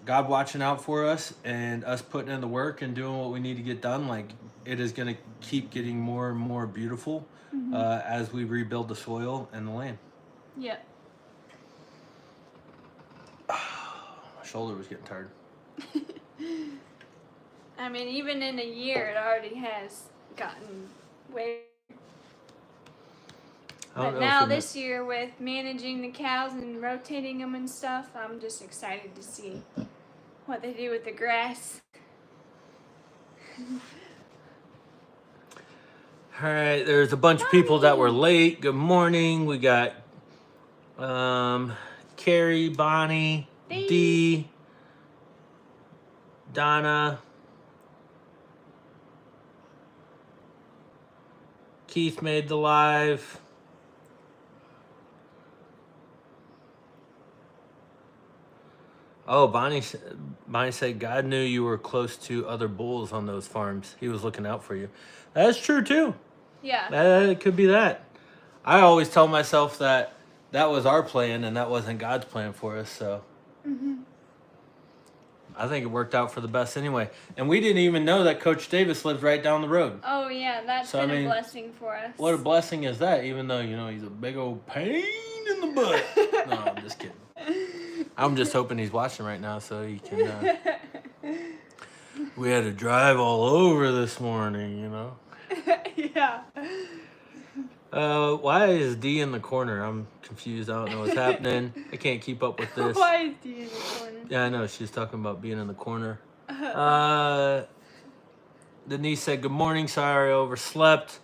[SPEAKER 2] God watching out for us and us putting in the work and doing what we need to get done, like it is going to keep getting more and more beautiful as we rebuild the soil and the land.
[SPEAKER 1] Yep.
[SPEAKER 2] My shoulder was getting tired.
[SPEAKER 1] I mean, even in a year, it already has gotten way. But now this year, with managing the cows and rotating them and stuff, I'm just excited to see what they do with the grass.
[SPEAKER 2] All right, there's a bunch of people that were late. Good morning. We got Carrie, Bonnie, Dee, Donna, Keith made the live. Oh, Bonnie said God knew you were close to other bulls on those farms. He was looking out for you. That's true too.
[SPEAKER 1] Yeah.
[SPEAKER 2] It could be that. I always tell myself that was our plan and that wasn't God's plan for us. So I think it worked out for the best anyway. And we didn't even know that Coach Davis lived right down the road.
[SPEAKER 1] Oh yeah, that's been a blessing for us.
[SPEAKER 2] What a blessing is that? Even though he's a big old pain in the butt. No, I'm just kidding. I'm just hoping he's watching right now so he can. We had to drive all over this morning,
[SPEAKER 1] Yeah.
[SPEAKER 2] Why is D in the corner? I'm confused. I don't know what's happening. I can't keep up with this.
[SPEAKER 1] Why is D in the corner?
[SPEAKER 2] Yeah, I know. She's talking about being in the corner. Denise said, "Good morning. Sorry I overslept.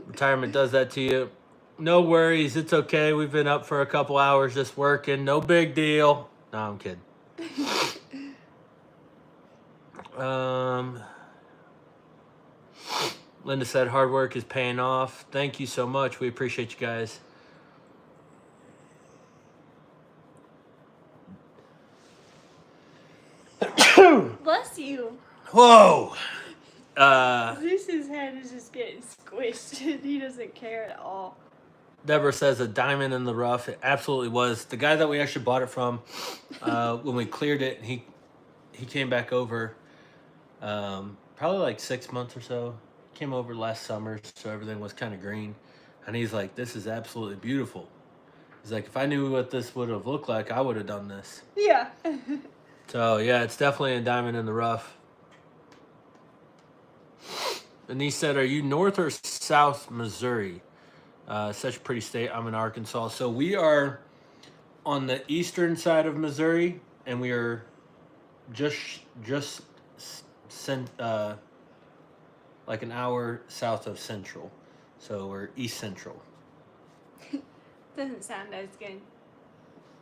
[SPEAKER 2] Retirement does that to you. No worries. It's okay. We've been up for a couple hours just working. No big deal." No, I'm kidding. Linda said, "Hard work is paying off." Thank you so much. We appreciate you guys.
[SPEAKER 1] Bless you.
[SPEAKER 2] Whoa.
[SPEAKER 1] Zeus's head is just getting squished. He doesn't care at all.
[SPEAKER 2] Deborah says a diamond in the rough. It absolutely was. The guy that we actually bought it from, when we cleared it, he came back over probably like 6 months or so. Came over last summer, so everything was kind of green. And he's like, "This is absolutely beautiful." He's like, "If I knew what this would have looked like, I would have done this."
[SPEAKER 1] Yeah.
[SPEAKER 2] So, yeah, it's definitely a diamond in the rough. And he said, "Are you north or south Missouri?" Such a pretty state. I'm in Arkansas. So we are on the eastern side of Missouri, and we are just like an hour south of Central. So we're East Central.
[SPEAKER 1] Doesn't sound as good.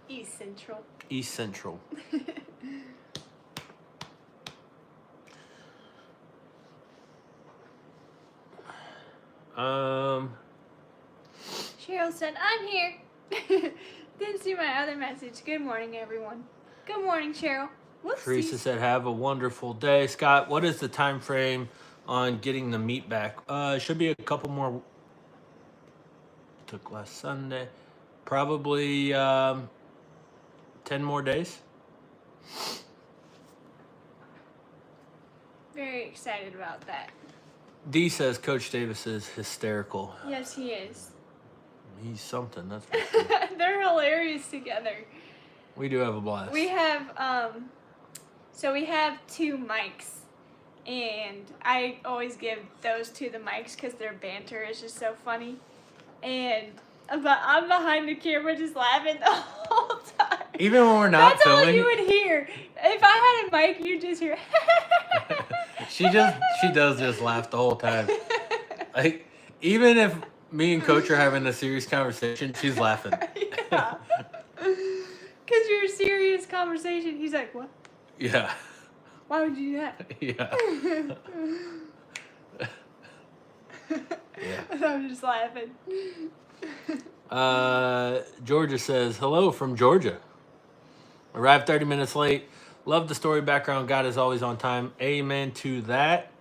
[SPEAKER 1] East Central.
[SPEAKER 2] East Central.
[SPEAKER 1] Cheryl said, "I'm here." Didn't see my other message. Good morning, everyone. Good morning, Cheryl. Whoopsies.
[SPEAKER 2] Teresa said, "Have a wonderful day." Scott, what is the time frame on getting the meat back? It should be a couple more. Took last Sunday. Probably 10 more days.
[SPEAKER 1] Very excited about that.
[SPEAKER 2] D says Coach Davis is hysterical.
[SPEAKER 1] Yes, he is.
[SPEAKER 2] He's something, that's for sure.
[SPEAKER 1] They're hilarious together.
[SPEAKER 2] We do have a blast.
[SPEAKER 1] We have, so we have 2 mics, and I always give those 2 the mics because their banter is just so funny. And but I'm behind the camera just laughing the whole time.
[SPEAKER 2] Even when we're not
[SPEAKER 1] That's
[SPEAKER 2] filming.
[SPEAKER 1] all you would hear. If I had a mic, you'd just hear.
[SPEAKER 2] She does just laugh the whole time. Like, even if me and Coach are having a serious conversation, she's laughing.
[SPEAKER 1] Yeah. Because you're a serious conversation. He's like, "What?
[SPEAKER 2] Yeah.
[SPEAKER 1] Why would you do that?"
[SPEAKER 2] Yeah. Yeah.
[SPEAKER 1] And I'm just laughing.
[SPEAKER 2] Georgia says, "Hello from Georgia." Arrived 30 minutes late. Love the story background. God is always on time. Amen to that.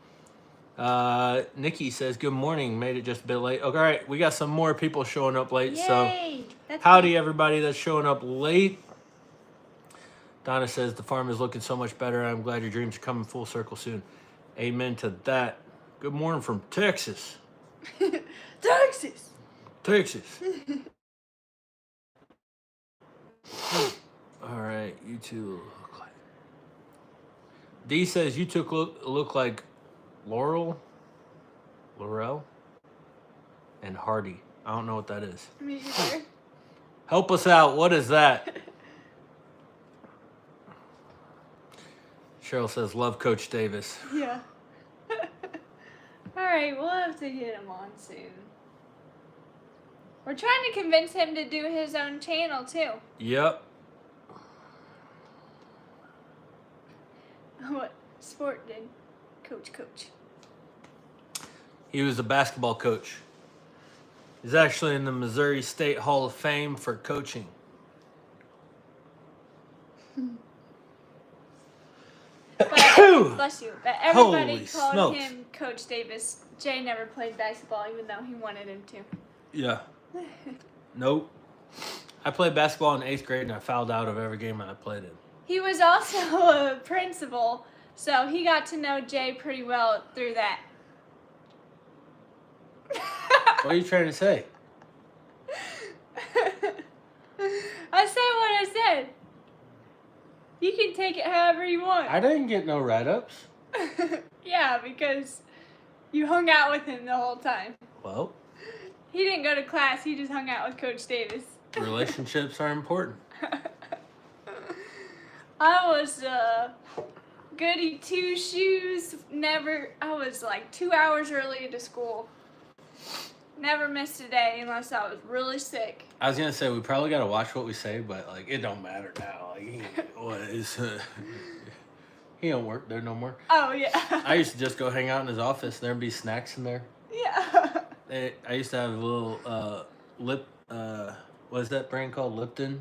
[SPEAKER 2] Nikki says, good morning. Made it just a bit late. Okay, all right. We got some more people showing up late.
[SPEAKER 1] Yay!
[SPEAKER 2] So
[SPEAKER 1] That's
[SPEAKER 2] howdy,
[SPEAKER 1] me.
[SPEAKER 2] everybody that's showing up late. Donna says, the farm is looking so much better. I'm glad your dreams are coming full circle soon. Amen to that. Good morning from Texas.
[SPEAKER 1] Texas!
[SPEAKER 2] Texas. All right, you two look like. D says, you two look like Laurel, and Hardy. I don't know what that is.
[SPEAKER 1] Me either.
[SPEAKER 2] Help us out. What is that? Cheryl says, love Coach Davis.
[SPEAKER 1] Yeah. Alright, we'll have to get him on soon. We're trying to convince him to do his own channel too.
[SPEAKER 2] Yep.
[SPEAKER 1] What sport did Coach?
[SPEAKER 2] He was a basketball coach. He's actually in the Missouri State Hall of Fame for coaching.
[SPEAKER 1] But, bless you. But everybody
[SPEAKER 2] Holy
[SPEAKER 1] called
[SPEAKER 2] smokes.
[SPEAKER 1] him Coach Davis. Jay never played basketball even though he wanted him to.
[SPEAKER 2] Yeah. Nope. I played basketball in 8th grade and I fouled out of every game I played in.
[SPEAKER 1] He was also a principal, so he got to know Jay pretty well through that.
[SPEAKER 2] What are you trying to say?
[SPEAKER 1] I said what I said. You can take it however you want.
[SPEAKER 2] I didn't get no write-ups.
[SPEAKER 1] Yeah, because you hung out with him the whole time.
[SPEAKER 2] Well,
[SPEAKER 1] He didn't go to class, he just hung out with Coach Davis.
[SPEAKER 2] relationships are important.
[SPEAKER 1] I was goody two shoes. I was like 2 hours early to school. Never missed a day unless I was really sick.
[SPEAKER 2] I was gonna say we probably gotta watch what we say, but like it don't matter now. Like he don't work there no more.
[SPEAKER 1] Oh, yeah.
[SPEAKER 2] I used to just go hang out in his office. There'd be snacks in there.
[SPEAKER 1] Yeah.
[SPEAKER 2] I used to have a little what is that brand called? Lipton,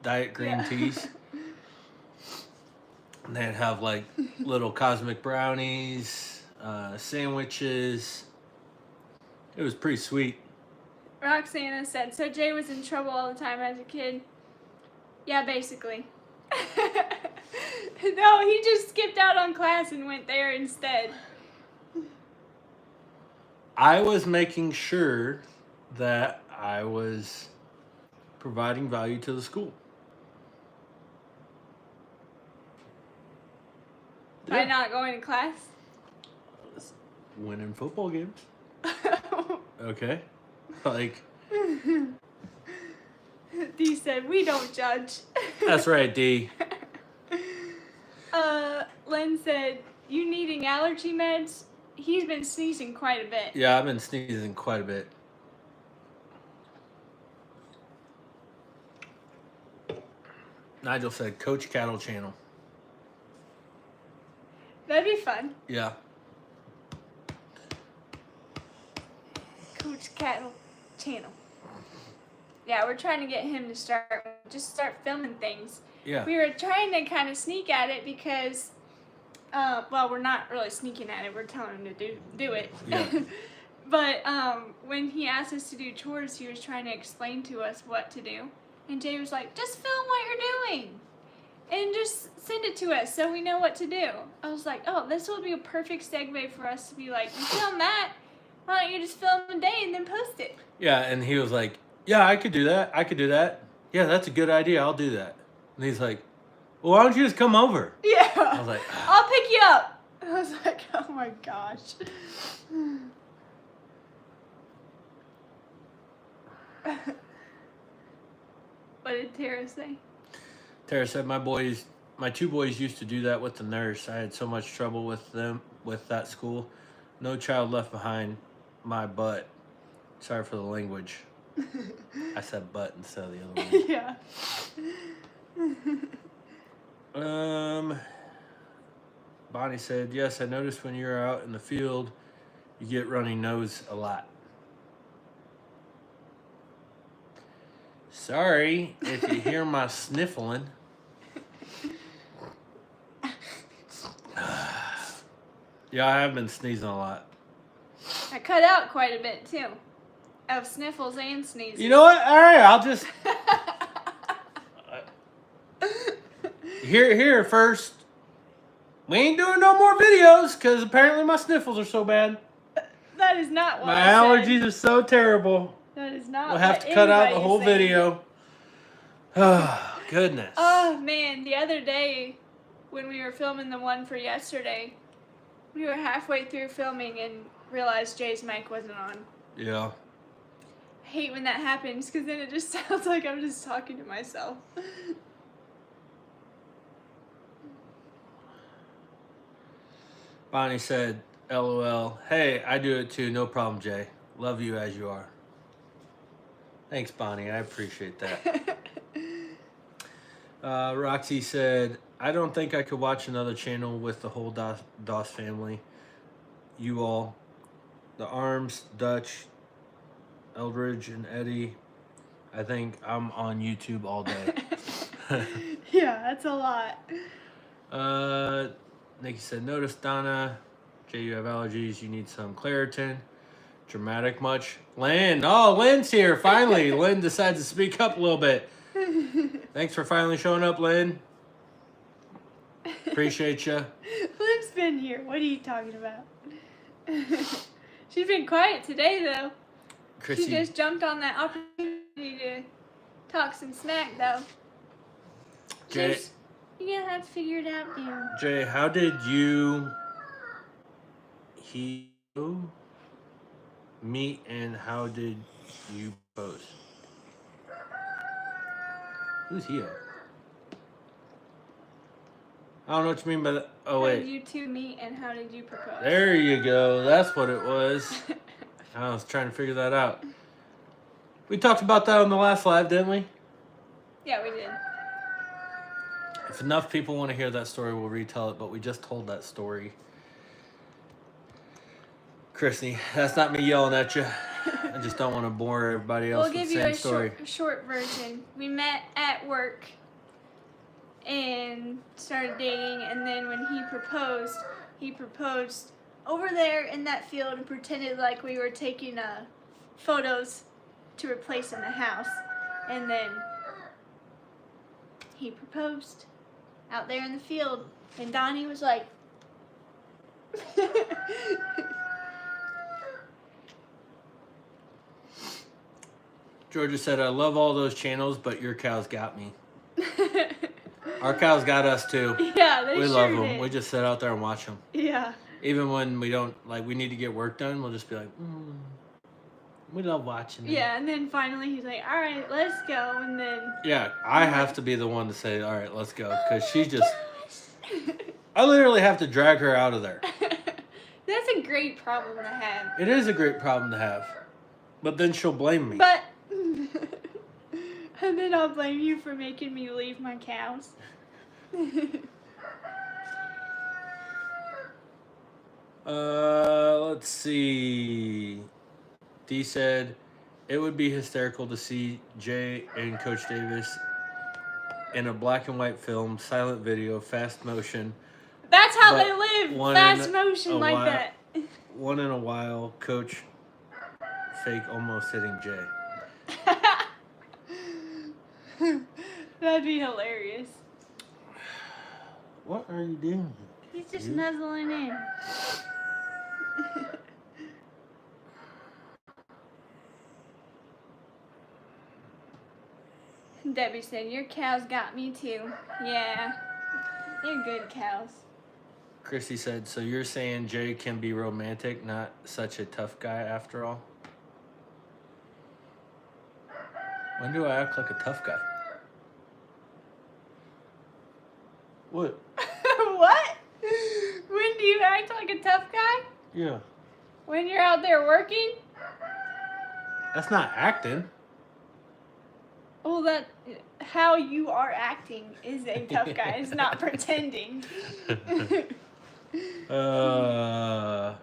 [SPEAKER 2] diet green teas. And they'd have like little cosmic brownies, sandwiches. It was pretty sweet.
[SPEAKER 1] Roxana said, so Jay was in trouble all the time as a kid? Yeah, basically. No, he just skipped out on class and went there instead.
[SPEAKER 2] I was making sure that I was providing value to the school.
[SPEAKER 1] By
[SPEAKER 2] Yeah.
[SPEAKER 1] not going to class?
[SPEAKER 2] Winning football games. Okay. Like,
[SPEAKER 1] D said, we don't judge.
[SPEAKER 2] that's right, D.
[SPEAKER 1] Len said, you needing allergy meds? He's been sneezing quite a bit.
[SPEAKER 2] Yeah, I've been sneezing quite a bit. Nigel said, Coach Cattle Channel.
[SPEAKER 1] That'd be fun.
[SPEAKER 2] Yeah.
[SPEAKER 1] Coach Cattle Channel. Yeah, we're trying to get him to start filming things.
[SPEAKER 2] Yeah.
[SPEAKER 1] We were trying to kind of sneak at it because, well, we're not really sneaking at it. We're telling him to do it.
[SPEAKER 2] Yeah.
[SPEAKER 1] But when he asked us to do chores, he was trying to explain to us what to do. And Jay was like, just film what you're doing. And just send it to us so we know what to do. I was like, oh, this will be a perfect segue for us to be like, you film that. Why don't you just film a day and then post it?
[SPEAKER 2] Yeah, and he was like, yeah, I could do that. I could do that. Yeah, that's a good idea. I'll do that. And he's like, well, why don't you just come over?
[SPEAKER 1] Yeah.
[SPEAKER 2] I was like,
[SPEAKER 1] I'll pick you up. I was like, oh my gosh. What did Tara say?
[SPEAKER 2] Tara said, my two boys used to do that with the nurse. I had so much trouble with them, with that school. No child left behind, my butt. Sorry for the language. I said butt instead of the other one.
[SPEAKER 1] Yeah.
[SPEAKER 2] Bonnie said, yes, I noticed when you're out in the field, you get runny nose a lot. Sorry if you hear my sniffling. Yeah, I have been sneezing a lot.
[SPEAKER 1] I cut out quite a bit too, of sniffles and sneezes.
[SPEAKER 2] You know what? All right, I'll just here first. We ain't doing no more videos because apparently my sniffles are so bad.
[SPEAKER 1] That is not what
[SPEAKER 2] My
[SPEAKER 1] I
[SPEAKER 2] allergies
[SPEAKER 1] said.
[SPEAKER 2] are so terrible.
[SPEAKER 1] That is not.
[SPEAKER 2] We'll have
[SPEAKER 1] what
[SPEAKER 2] to cut out the
[SPEAKER 1] anybody
[SPEAKER 2] whole
[SPEAKER 1] said.
[SPEAKER 2] video. Oh, goodness.
[SPEAKER 1] Oh man, the other day when we were filming the one for yesterday, we were halfway through filming and realized Jay's mic wasn't on.
[SPEAKER 2] Yeah.
[SPEAKER 1] I hate when that happens because then it just sounds like I'm just talking to myself.
[SPEAKER 2] Bonnie said, LOL. Hey, I do it too. No problem, Jay. Love you as you are. Thanks, Bonnie. I appreciate that. Roxy said, I don't think I could watch another channel with the whole Doss family. You all. The Arms, Dutch, Eldridge, and Eddie. I think I'm on YouTube all day.
[SPEAKER 1] Yeah, that's a lot.
[SPEAKER 2] Nikki said, notice Donna. Jay, you have allergies. You need some Claritin. Dramatic much? Lynn. Oh, Lynn's here. Finally. Lynn decides to speak up a little bit. Thanks for finally showing up, Lynn. Appreciate you.
[SPEAKER 1] Lynn's been here. What are you talking about? She's been quiet today, though.
[SPEAKER 2] Chrissy.
[SPEAKER 1] She just jumped on that opportunity to talk some smack, though.
[SPEAKER 2] Jay,
[SPEAKER 1] You're gonna have to figure it out, dude.
[SPEAKER 2] Jay, how did you meet and how did you propose? Who's he? I don't know what you mean by that. Oh,
[SPEAKER 1] How
[SPEAKER 2] wait.
[SPEAKER 1] did you two meet and how did you propose?
[SPEAKER 2] There you go. That's what it was. I was trying to figure that out. We talked about that on the last live, didn't we?
[SPEAKER 1] Yeah, we did.
[SPEAKER 2] If enough people want to hear that story, we'll retell it, but we just told that story. Chrissy, that's not me yelling at you. I just don't want to bore everybody else
[SPEAKER 1] We'll
[SPEAKER 2] with
[SPEAKER 1] give
[SPEAKER 2] the
[SPEAKER 1] you
[SPEAKER 2] same story.
[SPEAKER 1] a short version. We met at work and started dating, and then when he proposed over there in that field and pretended like we were taking photos to replace in the house. And then he proposed out there in the field, and Donnie was like,
[SPEAKER 2] Georgia said, I love all those channels, but your cows got me. Our cows got us too.
[SPEAKER 1] yeah, they
[SPEAKER 2] We
[SPEAKER 1] sure
[SPEAKER 2] love them.
[SPEAKER 1] did.
[SPEAKER 2] We just sit out there and watch them.
[SPEAKER 1] Yeah.
[SPEAKER 2] Even when we don't, we need to get work done, we'll just be like, we love watching them.
[SPEAKER 1] Yeah, and then finally he's like, all right, let's go, and then...
[SPEAKER 2] Yeah, I have to be the one to say, all right, let's go, because she's just... I literally have to drag her out of there.
[SPEAKER 1] That's a great problem to have.
[SPEAKER 2] It is a great problem to have. But then she'll blame me.
[SPEAKER 1] But... and then I'll blame you for making me leave my cows.
[SPEAKER 2] Let's see. Dee said, it would be hysterical to see Jay and Coach Davis in a black and white film, silent video, fast motion.
[SPEAKER 1] That's how
[SPEAKER 2] But
[SPEAKER 1] they live.
[SPEAKER 2] one
[SPEAKER 1] Fast
[SPEAKER 2] in a
[SPEAKER 1] motion like
[SPEAKER 2] while-
[SPEAKER 1] that.
[SPEAKER 2] One in a while, Coach fake almost hitting Jay.
[SPEAKER 1] That'd be hilarious.
[SPEAKER 2] What are you doing?
[SPEAKER 1] He's just
[SPEAKER 2] You?
[SPEAKER 1] nuzzling in. Debbie said, your cows got me too. Yeah, they're good cows.
[SPEAKER 2] Chrissy said, so you're saying Jay can be romantic, not such a tough guy after all? When do I act like a tough guy? What?
[SPEAKER 1] What? When do you act like a tough guy?
[SPEAKER 2] Yeah.
[SPEAKER 1] When you're out there working?
[SPEAKER 2] That's not acting.
[SPEAKER 1] Well, that how you are acting is a tough guy. It's not pretending.
[SPEAKER 2] Your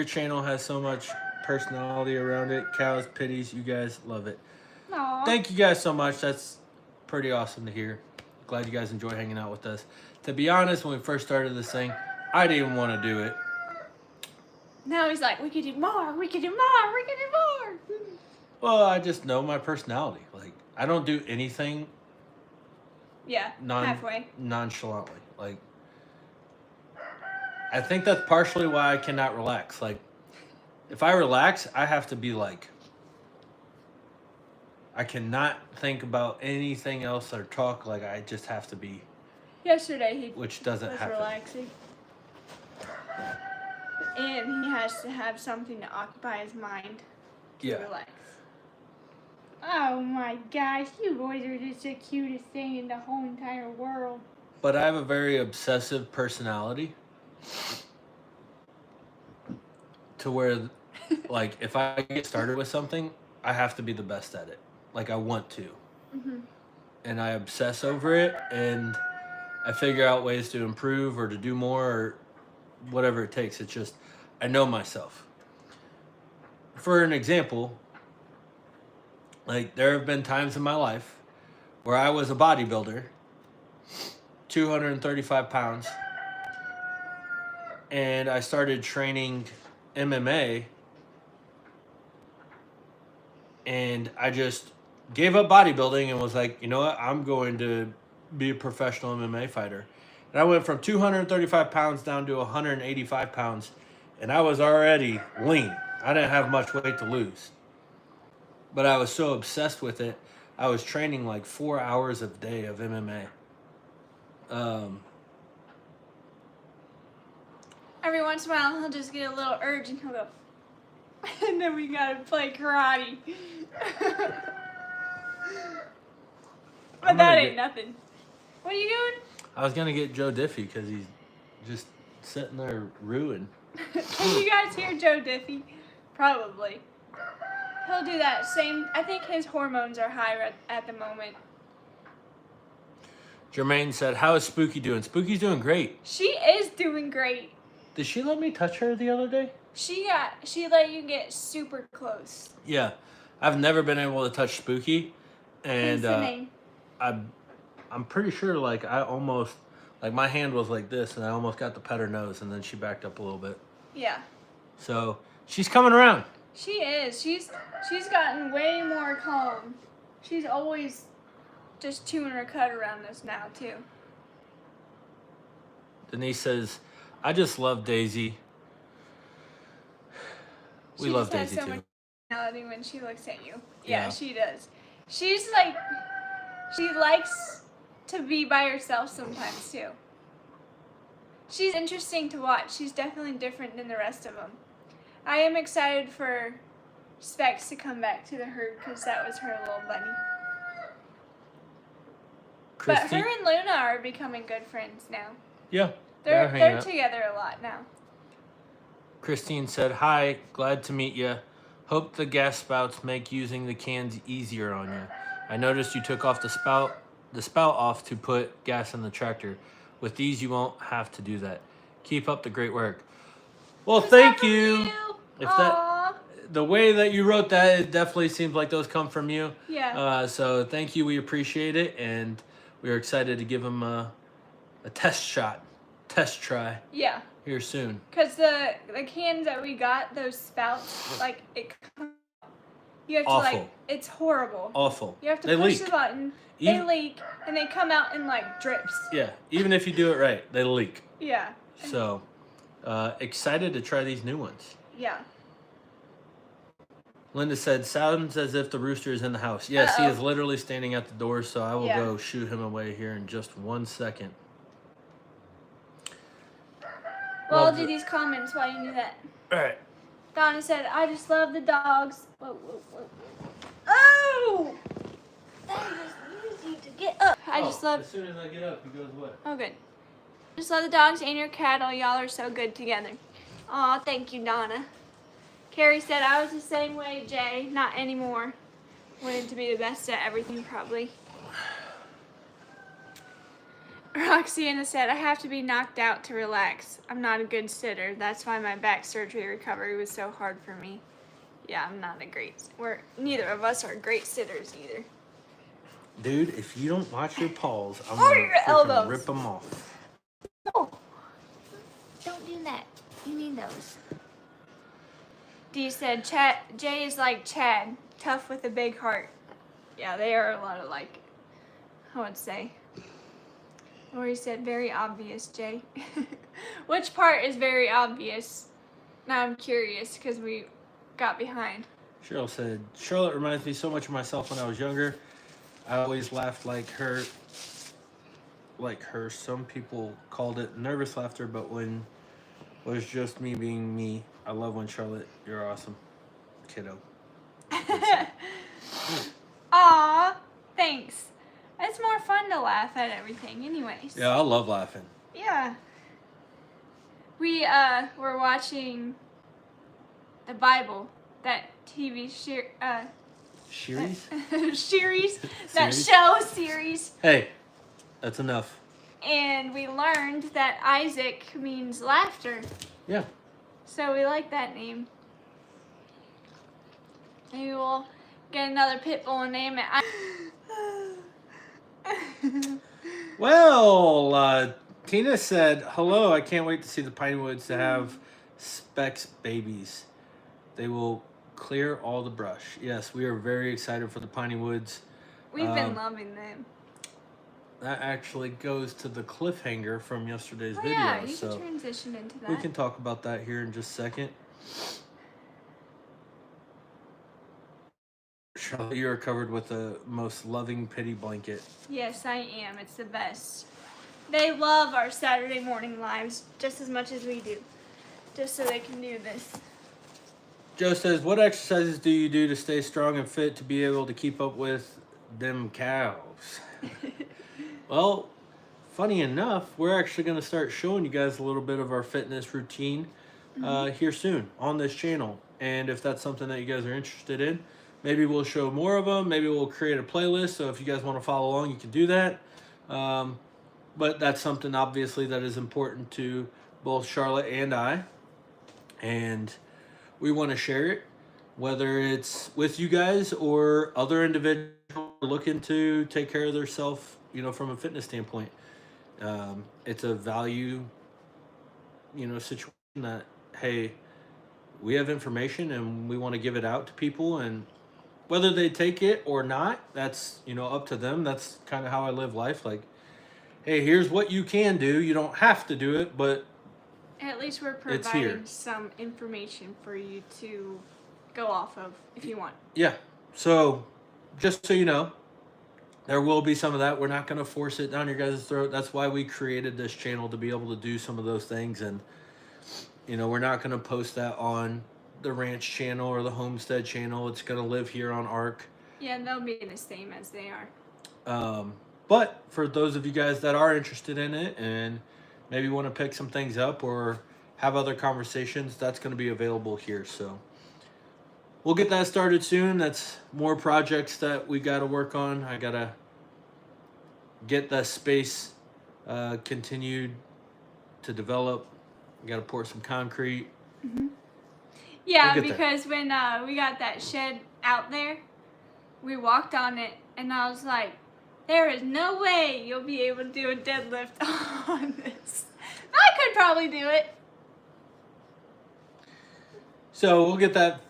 [SPEAKER 2] channel has so much personality around it. Cows, pitties, you guys love it.
[SPEAKER 1] Aww.
[SPEAKER 2] Thank you guys so much. That's pretty awesome to hear. Glad you guys enjoy hanging out with us. To be honest, when we first started this thing, I didn't even want to do it.
[SPEAKER 1] Now he's like, we could do more, we could do more, we could do more.
[SPEAKER 2] Well, I just know my personality. Like, I don't do anything
[SPEAKER 1] Yeah, halfway.
[SPEAKER 2] nonchalantly. Like, I think that's partially why I cannot relax. Like, if I relax, I have to be like, I cannot think about anything else or talk. Like, I just have to be.
[SPEAKER 1] Yesterday he
[SPEAKER 2] Which doesn't
[SPEAKER 1] was
[SPEAKER 2] happen.
[SPEAKER 1] relaxing. And he has to have something to occupy his mind to relax. Oh my gosh, you boys are just the cutest thing in the whole entire world.
[SPEAKER 2] But I have a very obsessive personality. To where, like, if I get started with something, I have to be the best at it. Like, I want to.
[SPEAKER 1] Mm-hmm.
[SPEAKER 2] And I obsess over it, and I figure out ways to improve or to do more or whatever it takes. It's just, I know myself. For an example, like, there have been times in my life where I was a bodybuilder, 235 pounds, and I started training MMA, and I just gave up bodybuilding and was like, you know what, I'm going to be a professional MMA fighter. And I went from 235 pounds down to 185 pounds, and I was already lean. I didn't have much weight to lose. But I was so obsessed with it, I was training like 4 hours a day of MMA.
[SPEAKER 1] Every once in a while, he'll just get a little urge and he'll go, and then we gotta play karate. But that ain't nothing. What are you doing?
[SPEAKER 2] I was going to get Joe Diffie because he's just sitting there ruined.
[SPEAKER 1] Can you guys hear Joe Diffie? Probably. He'll do that same. I think his hormones are high at the moment.
[SPEAKER 2] Jermaine said, how is Spooky doing? Spooky's doing great.
[SPEAKER 1] She is doing great.
[SPEAKER 2] Did she let me touch her the other day?
[SPEAKER 1] She let you get super close.
[SPEAKER 2] Yeah. I've never been able to touch Spooky. And
[SPEAKER 1] What's the name?
[SPEAKER 2] I'm pretty sure, like, I almost, like, my hand was like this, and I almost got to pet her nose, and then she backed up a little bit.
[SPEAKER 1] Yeah.
[SPEAKER 2] So, she's coming around.
[SPEAKER 1] She is. She's gotten way more calm. She's always just chewing her cud around us now, too.
[SPEAKER 2] Denise says, I just love Daisy. We love Daisy,
[SPEAKER 1] too. She just has so much personality when she looks at you. Yeah, she does. She's like, she likes to be by herself sometimes, too. She's interesting to watch. She's definitely different than the rest of them. I am excited for Specs to come back to the herd because that was her little bunny. But her and Luna are becoming good friends now.
[SPEAKER 2] Yeah.
[SPEAKER 1] They're together a lot now.
[SPEAKER 2] Christine said, hi, glad to meet you. Hope the gas spouts make using the cans easier on you. I noticed you took off the spout off to put gas in the tractor. With these, you won't have to do that. Keep up the great work. Well, thank you. If the way that you wrote that, it definitely seems like those come from you.
[SPEAKER 1] Yeah.
[SPEAKER 2] So thank you. We appreciate it, and we are excited to give them a test try.
[SPEAKER 1] Yeah.
[SPEAKER 2] Here soon.
[SPEAKER 1] Because the cans that we got, those spouts, like, you have to, like, it's horrible.
[SPEAKER 2] Awful.
[SPEAKER 1] You have to push the button, they leak, and they come out in, like, drips.
[SPEAKER 2] Yeah, even if you do it right, they leak.
[SPEAKER 1] Yeah.
[SPEAKER 2] So, excited to try these new ones.
[SPEAKER 1] Yeah.
[SPEAKER 2] Linda said, sounds as if the rooster is in the house. Yes, he is literally standing at the door, so I will go shoo him away here in just 1 second.
[SPEAKER 1] Well, I'll do these comments while you do that.
[SPEAKER 2] All right.
[SPEAKER 1] Donna said, I just love the dogs. Whoa, whoa, whoa. Oh! That is easy to get up. I just love...
[SPEAKER 2] As soon as I get up, he goes away.
[SPEAKER 1] Oh, good. Just love the dogs and your cat. All y'all are so good together. Aw, thank you, Donna. Carrie said, I was the same way, Jay. Not anymore. Wanted to be the best at everything, probably. Roxana said, I have to be knocked out to relax. I'm not a good sitter. That's why my back surgery recovery was so hard for me. Yeah, I'm not a great... Neither of us are great sitters either.
[SPEAKER 2] Dude, if you don't watch your paws, I'm
[SPEAKER 1] going to
[SPEAKER 2] rip them off.
[SPEAKER 1] No. Don't do that. You need those. Dee said, Jay is like Chad, tough with a big heart. Yeah, they are a lot alike, I would say. Lori said, very obvious, Jay. Which part is very obvious? Now I'm curious because we got behind.
[SPEAKER 2] Cheryl said, Charlotte reminds me so much of myself when I was younger. I always laughed like her. Some people called it nervous laughter, but when it was just me being me. I love when Charlotte, you're awesome, kiddo.
[SPEAKER 1] Aw, thanks. It's more fun to laugh at everything anyways.
[SPEAKER 2] Yeah, I love laughing.
[SPEAKER 1] Yeah. We were watching the Bible, that TV
[SPEAKER 2] Series?
[SPEAKER 1] series, that show series.
[SPEAKER 2] Hey, that's enough.
[SPEAKER 1] And we learned that Isaac means laughter.
[SPEAKER 2] Yeah.
[SPEAKER 1] So we like that name. Maybe we'll get another pit bull and name it.
[SPEAKER 2] Well, Tina said, hello, I can't wait to see the Pinewoods to have Specs babies. They will clear all the brush. Yes, we are very excited for the Pinewoods.
[SPEAKER 1] We've been loving them.
[SPEAKER 2] That actually goes to the cliffhanger from yesterday's video.
[SPEAKER 1] Yeah, you can transition into that.
[SPEAKER 2] We can talk about that here in just a second. Charlotte, you are covered with the most loving pity blanket.
[SPEAKER 1] Yes, I am. It's the best. They love our Saturday morning lives just as much as we do. Just so they can do this.
[SPEAKER 2] Joe says, what exercises do you do to stay strong and fit to be able to keep up with them calves? Well, funny enough, we're actually going to start showing you guys a little bit of our fitness routine here soon on this channel. And if that's something that you guys are interested in, maybe we'll show more of them. Maybe we'll create a playlist. So if you guys want to follow along, you can do that. But that's something, obviously, that is important to both Charlotte and I. And we want to share it, whether it's with you guys or other individuals looking to take care of themselves, you know, from a fitness standpoint. It's a value, you know, situation that, hey, we have information and we want to give it out to people, and whether they take it or not, that's, you know, up to them. That's kind of how I live life. Like, hey, here's what you can do. You don't have to do it, but
[SPEAKER 1] at least we're providing some information for you to go off of if you want.
[SPEAKER 2] Yeah. So just so you know, there will be some of that. We're not going to force it down your guys' throat. That's why we created this channel, to be able to do some of those things. And, you know, we're not going to post that on the ranch channel or the homestead channel. It's going to live here on ARC.
[SPEAKER 1] Yeah, they'll be the same as they are.
[SPEAKER 2] But for those of you guys that are interested in it and maybe want to pick some things up or have other conversations, that's going to be available here. So we'll get that started soon. That's more projects that we got to work on. I got to get the space continued to develop. I got to pour some concrete.
[SPEAKER 1] Mm-hmm. Yeah, because when we got that shed out there, we walked on it, and I was like, there is no way you'll be able to do a deadlift on this. I could probably do it.
[SPEAKER 2] So we'll get that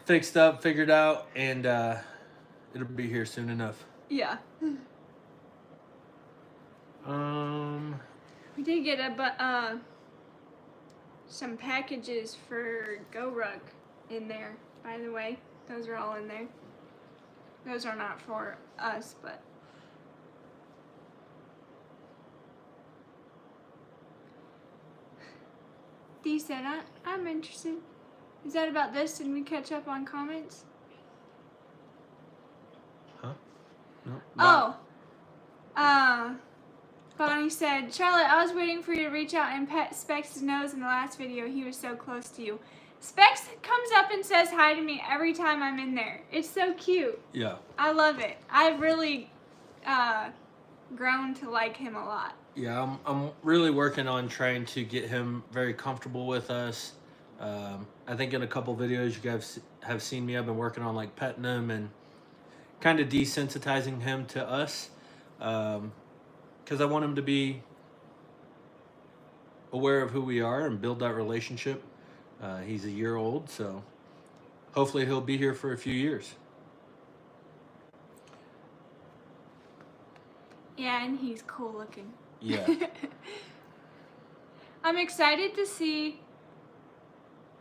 [SPEAKER 2] fixed up, figured out, and it'll be here soon enough.
[SPEAKER 1] Yeah. We did get some packages for Go Rug in there, by the way. Those are all in there. Those are not for us, but Dee said, I'm interested. Is that about this? Did we catch up on comments?
[SPEAKER 2] Huh? No.
[SPEAKER 1] Bonnie said, Charlotte, I was waiting for you to reach out and pet Specs' nose in the last video. He was so close to you. Specs comes up and says hi to me every time I'm in there. It's so cute.
[SPEAKER 2] Yeah.
[SPEAKER 1] I love it. I've really grown to like him a lot.
[SPEAKER 2] Yeah, I'm really working on trying to get him very comfortable with us. I think in a couple videos you guys have seen me, I've been working on like petting him and kind of desensitizing him to us. Because I want him to be aware of who we are and build that relationship. He's a year old, so hopefully he'll be here for a few years.
[SPEAKER 1] Yeah, and he's cool looking.
[SPEAKER 2] Yeah.
[SPEAKER 1] I'm excited to see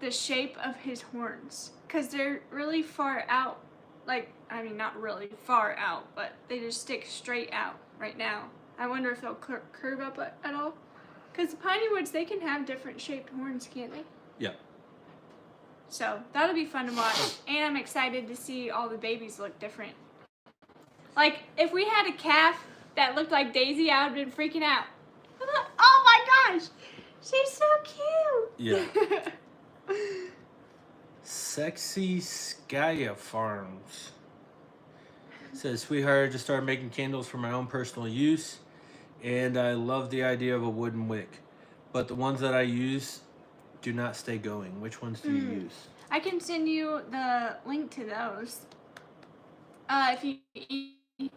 [SPEAKER 1] the shape of his horns, because they're really far out. Like, I mean, not really far out, but they just stick straight out right now. I wonder if they'll curve up at all. Because the piney woods, they can have different shaped horns, can't they?
[SPEAKER 2] Yeah.
[SPEAKER 1] So that'll be fun to watch. And I'm excited to see all the babies look different. Like, if we had a calf that looked like Daisy, I would have been freaking out. Oh my gosh! She's so cute!
[SPEAKER 2] Yeah. Sexy Skya Farms says, sweetheart, just started making candles for my own personal use, and I love the idea of a wooden wick, but the ones that I use do not stay going. Which ones do you use?
[SPEAKER 1] I can send you the link to those. If you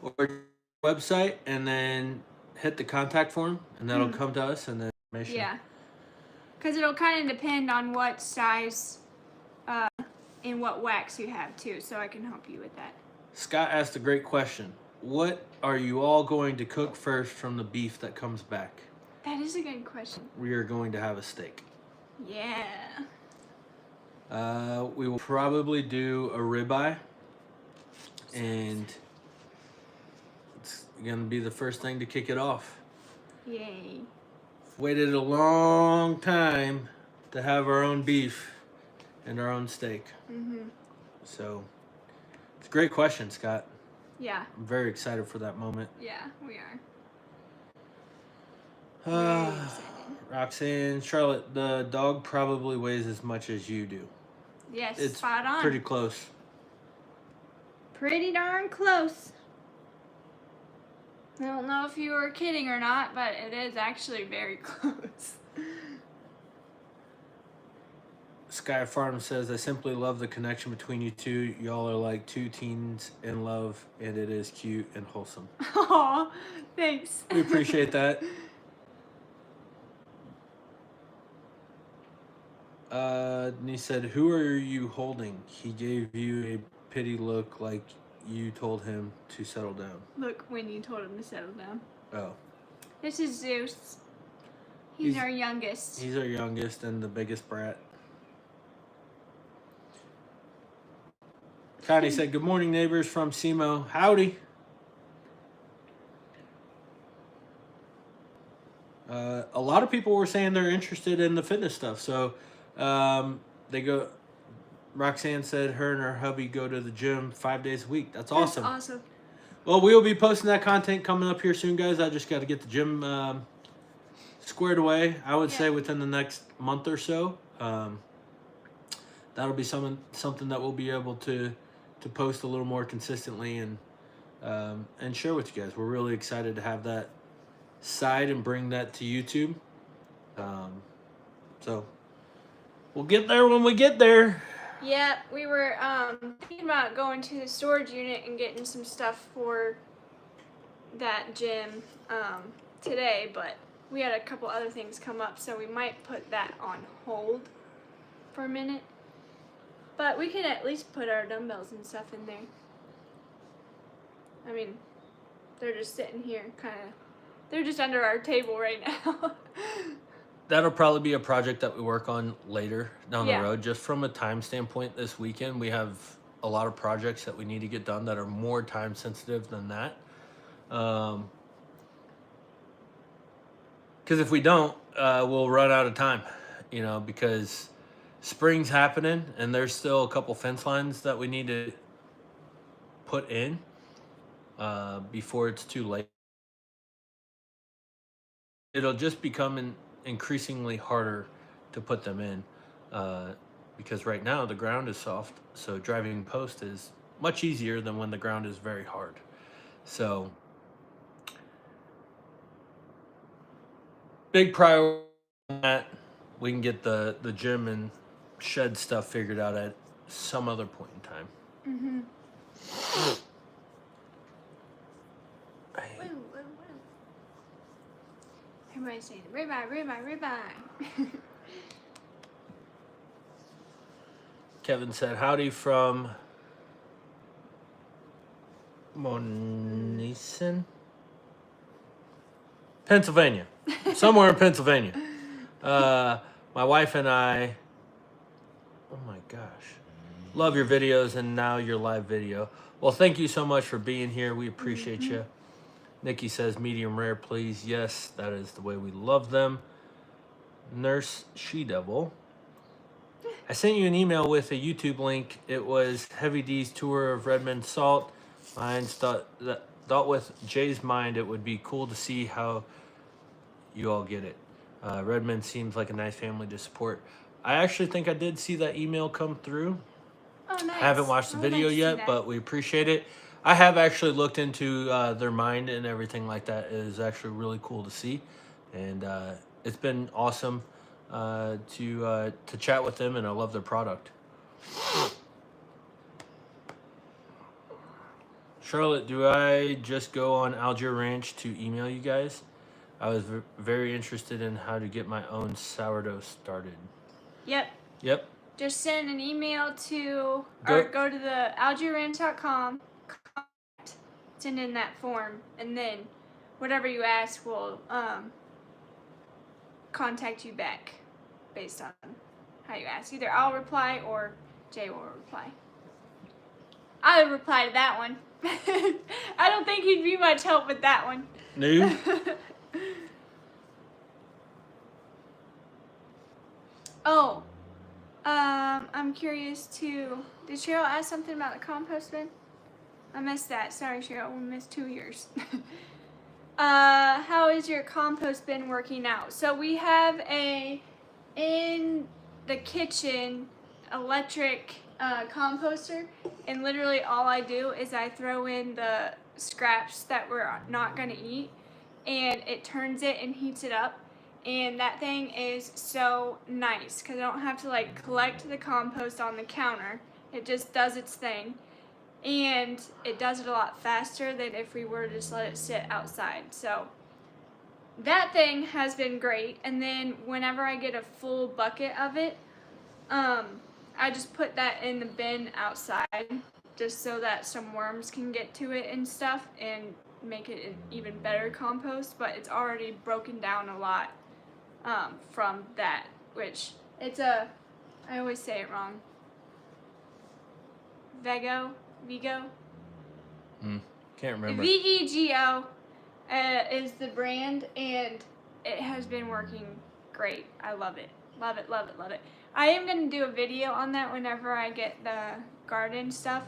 [SPEAKER 2] Or website and then hit the contact form, and that'll come to us, and then information.
[SPEAKER 1] yeah, because it'll kind of depend on what size and what wax you have too, so I can help you with that.
[SPEAKER 2] Scott asked a great question. What are you all going to cook first from the beef that comes back?
[SPEAKER 1] That is a good question.
[SPEAKER 2] We are going to have a steak.
[SPEAKER 1] Yeah.
[SPEAKER 2] We will probably do a ribeye, and it's going to be the first thing to kick it off.
[SPEAKER 1] Yay.
[SPEAKER 2] Waited a long time to have our own beef and our own steak. So it's a great question, Scott.
[SPEAKER 1] Yeah.
[SPEAKER 2] I'm very excited for that moment.
[SPEAKER 1] Yeah, we are.
[SPEAKER 2] Roxanne, Charlotte, the dog probably weighs as much as you do.
[SPEAKER 1] Yes,
[SPEAKER 2] It's
[SPEAKER 1] spot on.
[SPEAKER 2] pretty close.
[SPEAKER 1] Pretty darn close. I don't know if you were kidding or not, but it is actually very close.
[SPEAKER 2] Sky Farm says, I simply love the connection between you two. Y'all are like two teens in love, and it is cute and wholesome.
[SPEAKER 1] Aw, thanks.
[SPEAKER 2] We appreciate that. And he said, who are you holding? He gave you a pity look like you told him to settle down.
[SPEAKER 1] Look, when you told him to settle down.
[SPEAKER 2] Oh.
[SPEAKER 1] This is Zeus. He's our youngest.
[SPEAKER 2] He's our youngest and the biggest brat. Connie said, good morning, neighbors from SEMO. Howdy. A lot of people were saying they're interested in the fitness stuff. So they go, Roxanne said her and her hubby go to the gym 5 days a week. That's awesome.
[SPEAKER 1] That's awesome.
[SPEAKER 2] Well, we'll be posting that content coming up here soon, guys. I just got to get the gym squared away. I would say within the next month or so. That'll be something that we'll be able to post a little more consistently and share with you guys. We're really excited to have that side and bring that to YouTube. So we'll get there when we get there.
[SPEAKER 1] Yeah, we were thinking about going to the storage unit and getting some stuff for that gym today, but we had a couple other things come up, so we might put that on hold for a minute. But we can at least put our dumbbells and stuff in there. I mean, they're just sitting here, they're just under our table right now.
[SPEAKER 2] That'll probably be a project that we work on later down the
[SPEAKER 1] Yeah.
[SPEAKER 2] road. Just from a time standpoint, this weekend, we have a lot of projects that we need to get done that are more time sensitive than that. Because if we don't, we'll run out of time, because spring's happening and there's still a couple fence lines that we need to put in before it's too late. It'll just become increasingly harder to put them in because right now the ground is soft, so driving post is much easier than when the ground is very hard. So big priority on that. We can get the gym and shed stuff figured out at some other point in time.
[SPEAKER 1] Woo, woo, woo. Everybody's saying ribeye, ribeye, ribeye.
[SPEAKER 2] Kevin said, howdy from Monessen, Pennsylvania. Somewhere in Pennsylvania. My wife and I, oh my gosh, love your videos and now your live video. Well, thank you so much for being here. We appreciate you. Nikki says, medium rare, please. Yes, that is the way we love them. Nurse She-Devil. I sent you an email with a YouTube link. It was Heavy D's tour of Redmond Salt. Mine thought with Jay's mind it would be cool to see how you all get it. Redmond seems like a nice family to support. I actually think I did see that email come through.
[SPEAKER 1] Oh, nice.
[SPEAKER 2] I haven't watched the video yet, but we appreciate it. I have actually looked into their mind and everything like that. It is actually really cool to see. And it's been awesome to chat with them, and I love their product. Charlotte, do I just go on Algiere Ranch to email you guys? I was very interested in how to get my own sourdough started. Yep.
[SPEAKER 1] Just send an email to, or go to the algieranch.com, send in that form, and then whatever you ask will contact you back based on how you ask. Either I'll reply or Jay will reply. I would reply to that one. I don't think he'd be much help with that one.
[SPEAKER 2] No?
[SPEAKER 1] Oh, I'm curious too. Did Cheryl ask something about the compost bin? I missed that. Sorry, Cheryl. We missed 2 years. How is your compost bin working out? So we have in the kitchen electric composter, and literally all I do is I throw in the scraps that we're not gonna eat, and it turns it and heats it up. And that thing is so nice because I don't have to like collect the compost on the counter. It just does its thing. And it does it a lot faster than if we were to just let it sit outside. So that thing has been great. And then whenever I get a full bucket of it, I just put that in the bin outside just so that some worms can get to it and stuff and make it an even better compost. But it's already broken down a lot from that, which it's I always say it wrong. Vigo?
[SPEAKER 2] Can't remember.
[SPEAKER 1] VEGO is the brand, and it has been working great. I love it. Love it, love it, love it. I am going to do a video on that whenever I get the garden stuff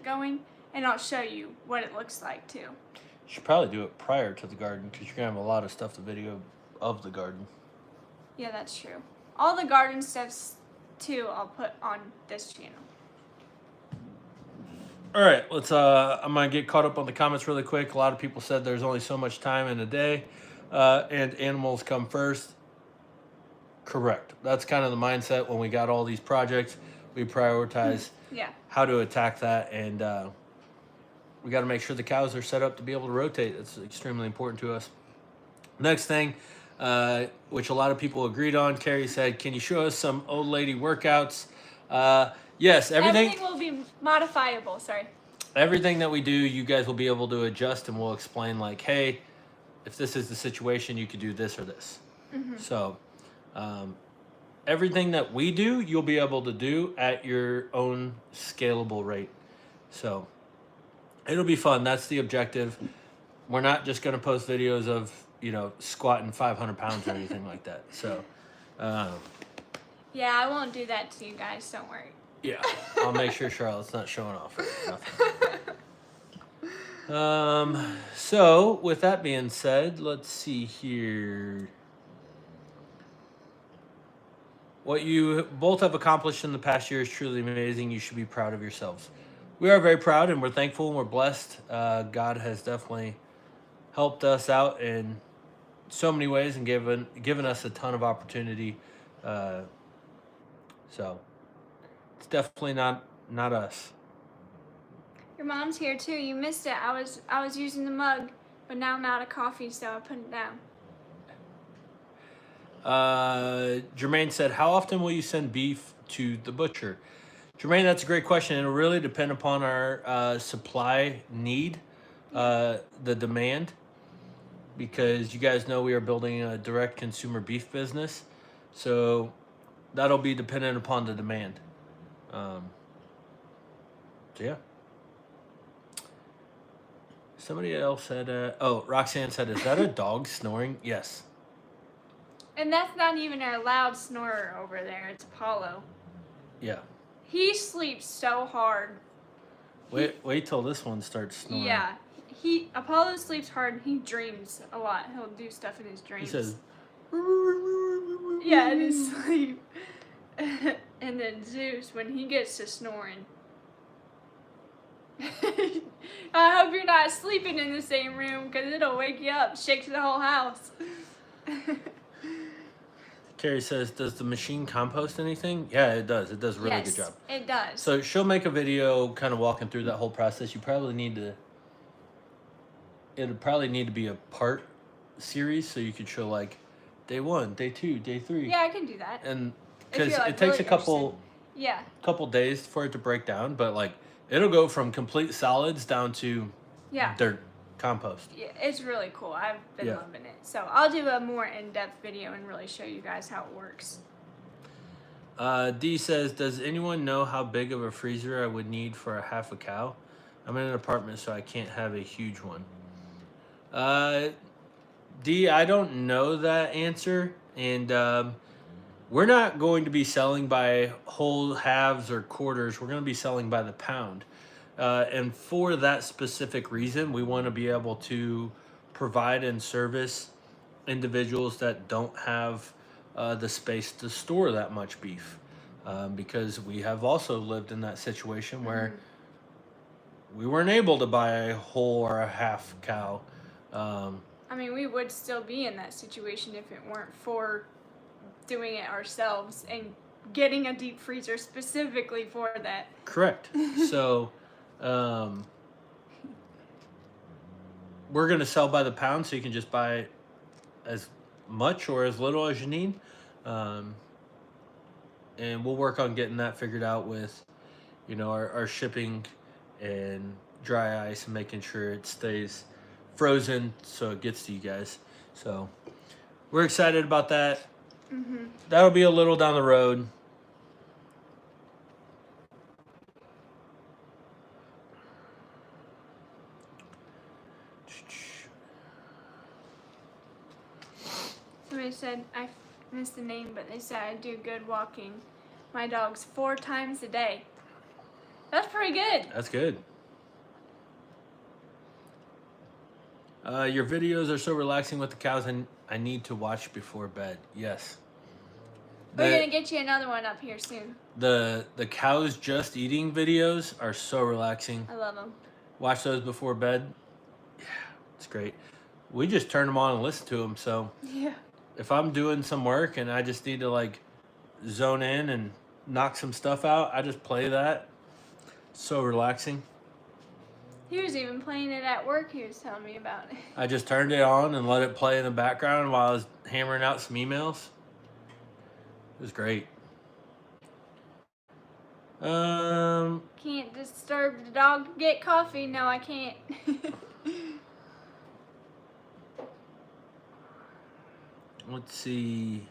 [SPEAKER 1] going, and I'll show you what it looks like too.
[SPEAKER 2] You should probably do it prior to the garden because you're going to have a lot of stuff to video of the garden.
[SPEAKER 1] Yeah, that's true. All the garden stuffs too I'll put on this channel.
[SPEAKER 2] All right, let's. I'm gonna get caught up on the comments really quick. A lot of people said there's only so much time in a day, and animals come first. Correct. That's kind of the mindset when we got all these projects. We prioritize how to attack that, and we got to make sure the cows are set up to be able to rotate. It's extremely important to us. Next thing, which a lot of people agreed on, Carrie said, "Can you show us some old lady workouts?" Yes, everything
[SPEAKER 1] will be modifiable, sorry.
[SPEAKER 2] Everything that we do, you guys will be able to adjust, and we'll explain like, hey, if this is the situation, you could do this or this. Mm-hmm. So everything that we do, you'll be able to do at your own scalable rate. So it'll be fun. That's the objective. We're not just going to post videos of, squatting 500 pounds or anything like that. So
[SPEAKER 1] yeah, I won't do that to you guys. Don't worry.
[SPEAKER 2] Yeah, I'll make sure Charlotte's not showing off nothing. So with that being said, let's see here. What you both have accomplished in the past year is truly amazing. You should be proud of yourselves. We are very proud, and we're thankful, and we're blessed. God has definitely helped us out in so many ways and given us a ton of opportunity. So it's definitely not us.
[SPEAKER 1] Your mom's here too. You missed it. I was using the mug, but now I'm out of coffee, so I put it down.
[SPEAKER 2] Jermaine said, how often will you send beef to the butcher? Jermaine, that's a great question. It'll really depend upon our supply need, the demand, because you guys know we are building a direct consumer beef business. So that'll be dependent upon the demand. So yeah. Somebody else said, Roxanne said, is that a dog snoring? Yes.
[SPEAKER 1] And that's not even our loud snorer over there. It's Apollo.
[SPEAKER 2] Yeah.
[SPEAKER 1] He sleeps so hard.
[SPEAKER 2] Wait till this one starts snoring.
[SPEAKER 1] Yeah. Apollo sleeps hard and he dreams a lot. He'll do stuff in his dreams.
[SPEAKER 2] He says,
[SPEAKER 1] yeah, in his sleep. And then Zeus, when he gets to snoring. I hope you're not sleeping in the same room because it'll wake you up, shakes the whole house.
[SPEAKER 2] Carrie says, does the machine compost anything? Yeah, it does. It does a really good job.
[SPEAKER 1] It does.
[SPEAKER 2] So she'll make a video kind of walking through that whole process. You probably need to, it'll probably need to be a part series so you could show like day 1, day 2, day 3.
[SPEAKER 1] Yeah, I can do that.
[SPEAKER 2] And because it takes a couple days for it to break down, but like it'll go from complete solids down to dirt compost.
[SPEAKER 1] Yeah, it's really cool. I've been loving it. So I'll do a more in-depth video and really show you guys how it works.
[SPEAKER 2] D says, does anyone know how big of a freezer I would need for a half a cow? I'm in an apartment, so I can't have a huge one. D, I don't know that answer, and we're not going to be selling by whole halves or quarters. We're going to be selling by the pound. And for that specific reason, we want to be able to provide and service individuals that don't have the space to store that much beef. Because we have also lived in that situation where we weren't able to buy a whole or a half cow.
[SPEAKER 1] I mean, we would still be in that situation if it weren't for doing it ourselves and getting a deep freezer specifically for that.
[SPEAKER 2] Correct. So we're going to sell by the pound, so you can just buy as much or as little as you need. And we'll work on getting that figured out with, our shipping and dry ice and making sure it stays frozen so it gets to you guys. So we're excited about that. That'll be a little down the road.
[SPEAKER 1] Somebody said, I missed the name, but they said I do good walking my dogs 4 times a day. That's pretty good.
[SPEAKER 2] That's good. Your videos are so relaxing with the cows, and I need to watch before bed. Yes.
[SPEAKER 1] We're going to get you another one up here soon.
[SPEAKER 2] The cows just eating videos are so relaxing.
[SPEAKER 1] I love them.
[SPEAKER 2] Watch those before bed. Yeah, it's great. We just turn them on and listen to them. So if I'm doing some work and I just need to like zone in and knock some stuff out, I just play that. So relaxing.
[SPEAKER 1] He was even playing it at work. He was telling me about it.
[SPEAKER 2] I just turned it on and let it play in the background while I was hammering out some emails. It was great.
[SPEAKER 1] Can't disturb the dog to get coffee. No, I can't.
[SPEAKER 2] Let's see.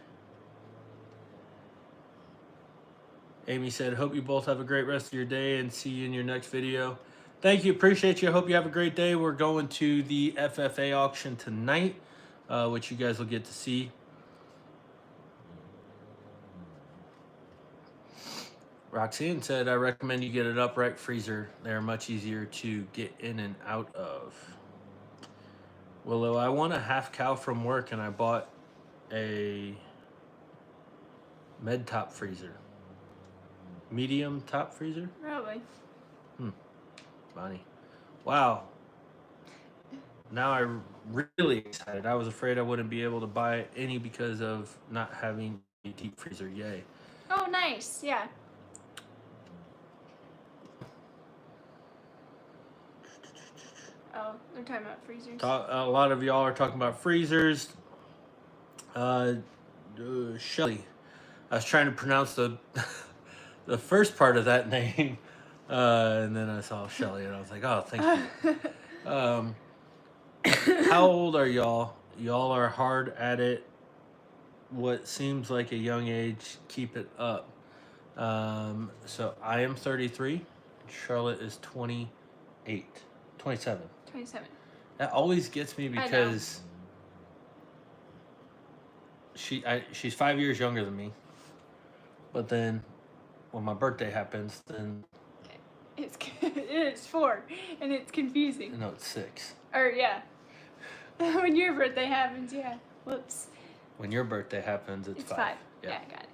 [SPEAKER 2] Amy said, hope you both have a great rest of your day and see you in your next video. Thank you. Appreciate you. I hope you have a great day. We're going to the FFA auction tonight, which you guys will get to see. Roxanne said, I recommend you get an upright freezer. They're much easier to get in and out of. Willow, I want a half cow from work and I bought a med top freezer. Medium top freezer?
[SPEAKER 1] Really?
[SPEAKER 2] Funny. Wow. Now I'm really excited. I was afraid I wouldn't be able to buy any because of not having a deep freezer. Yay.
[SPEAKER 1] Oh, nice. Yeah. Oh, they're talking about freezers.
[SPEAKER 2] A lot of y'all are talking about freezers. Shelly. I was trying to pronounce the the first part of that name, and then I saw Shelly, and I was like, "Oh, thank you." How old are y'all? Y'all are hard at it. What seems like a young age, keep it up. So I am 33. Charlotte is 28, 27.
[SPEAKER 1] 27.
[SPEAKER 2] That always gets me because she's 5 years younger than me. But then when my birthday happens, then
[SPEAKER 1] It's 4, and it's confusing.
[SPEAKER 2] no, it's 6.
[SPEAKER 1] Or yeah, when your birthday happens, yeah. Whoops.
[SPEAKER 2] When your birthday happens, it's 5.
[SPEAKER 1] Yeah, got it.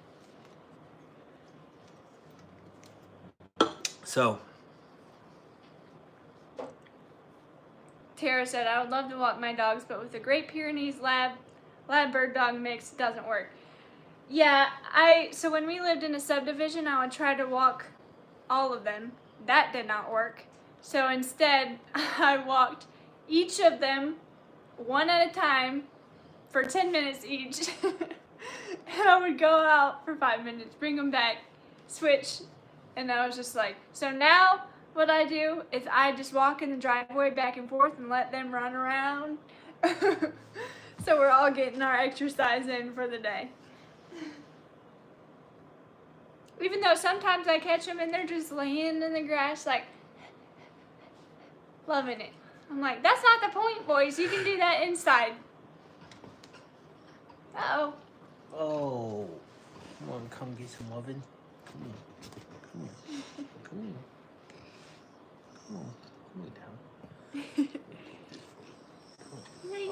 [SPEAKER 2] So
[SPEAKER 1] Tara said, I would love to walk my dogs, but with a Great Pyrenees lab bird dog mix, it doesn't work. Yeah, so when we lived in a subdivision, I would try to walk all of them. That did not work. So instead, I walked each of them one at a time for 10 minutes each. And I would go out for 5 minutes, bring them back, switch, and I was just like, so now what I do is I just walk in the driveway back and forth and let them run around. So we're all getting our exercise in for the day. Even though sometimes I catch them and they're just laying in the grass like, loving it. I'm like, that's not the point, boys. You can do that inside. Uh-oh.
[SPEAKER 2] oh, come on, come get some loving. Come on, come on, come on, come on, lay down.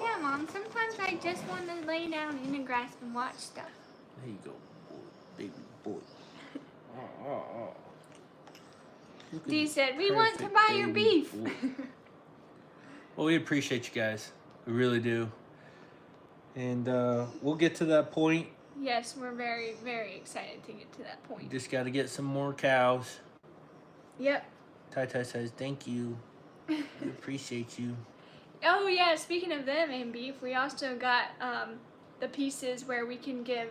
[SPEAKER 1] Yeah, Mom. Sometimes I just want to lay down in the grass and watch stuff.
[SPEAKER 2] There you go, boy, baby boy.
[SPEAKER 1] Dee said, we want to buy your beef.
[SPEAKER 2] Well, we appreciate you guys. We really do. And we'll get to that point.
[SPEAKER 1] Yes, we're very, very excited to get to that point.
[SPEAKER 2] Just got to get some more cows.
[SPEAKER 1] Yep.
[SPEAKER 2] Tai says, thank you. We appreciate you.
[SPEAKER 1] Oh, yeah, speaking of them and beef, we also got the pieces where we can give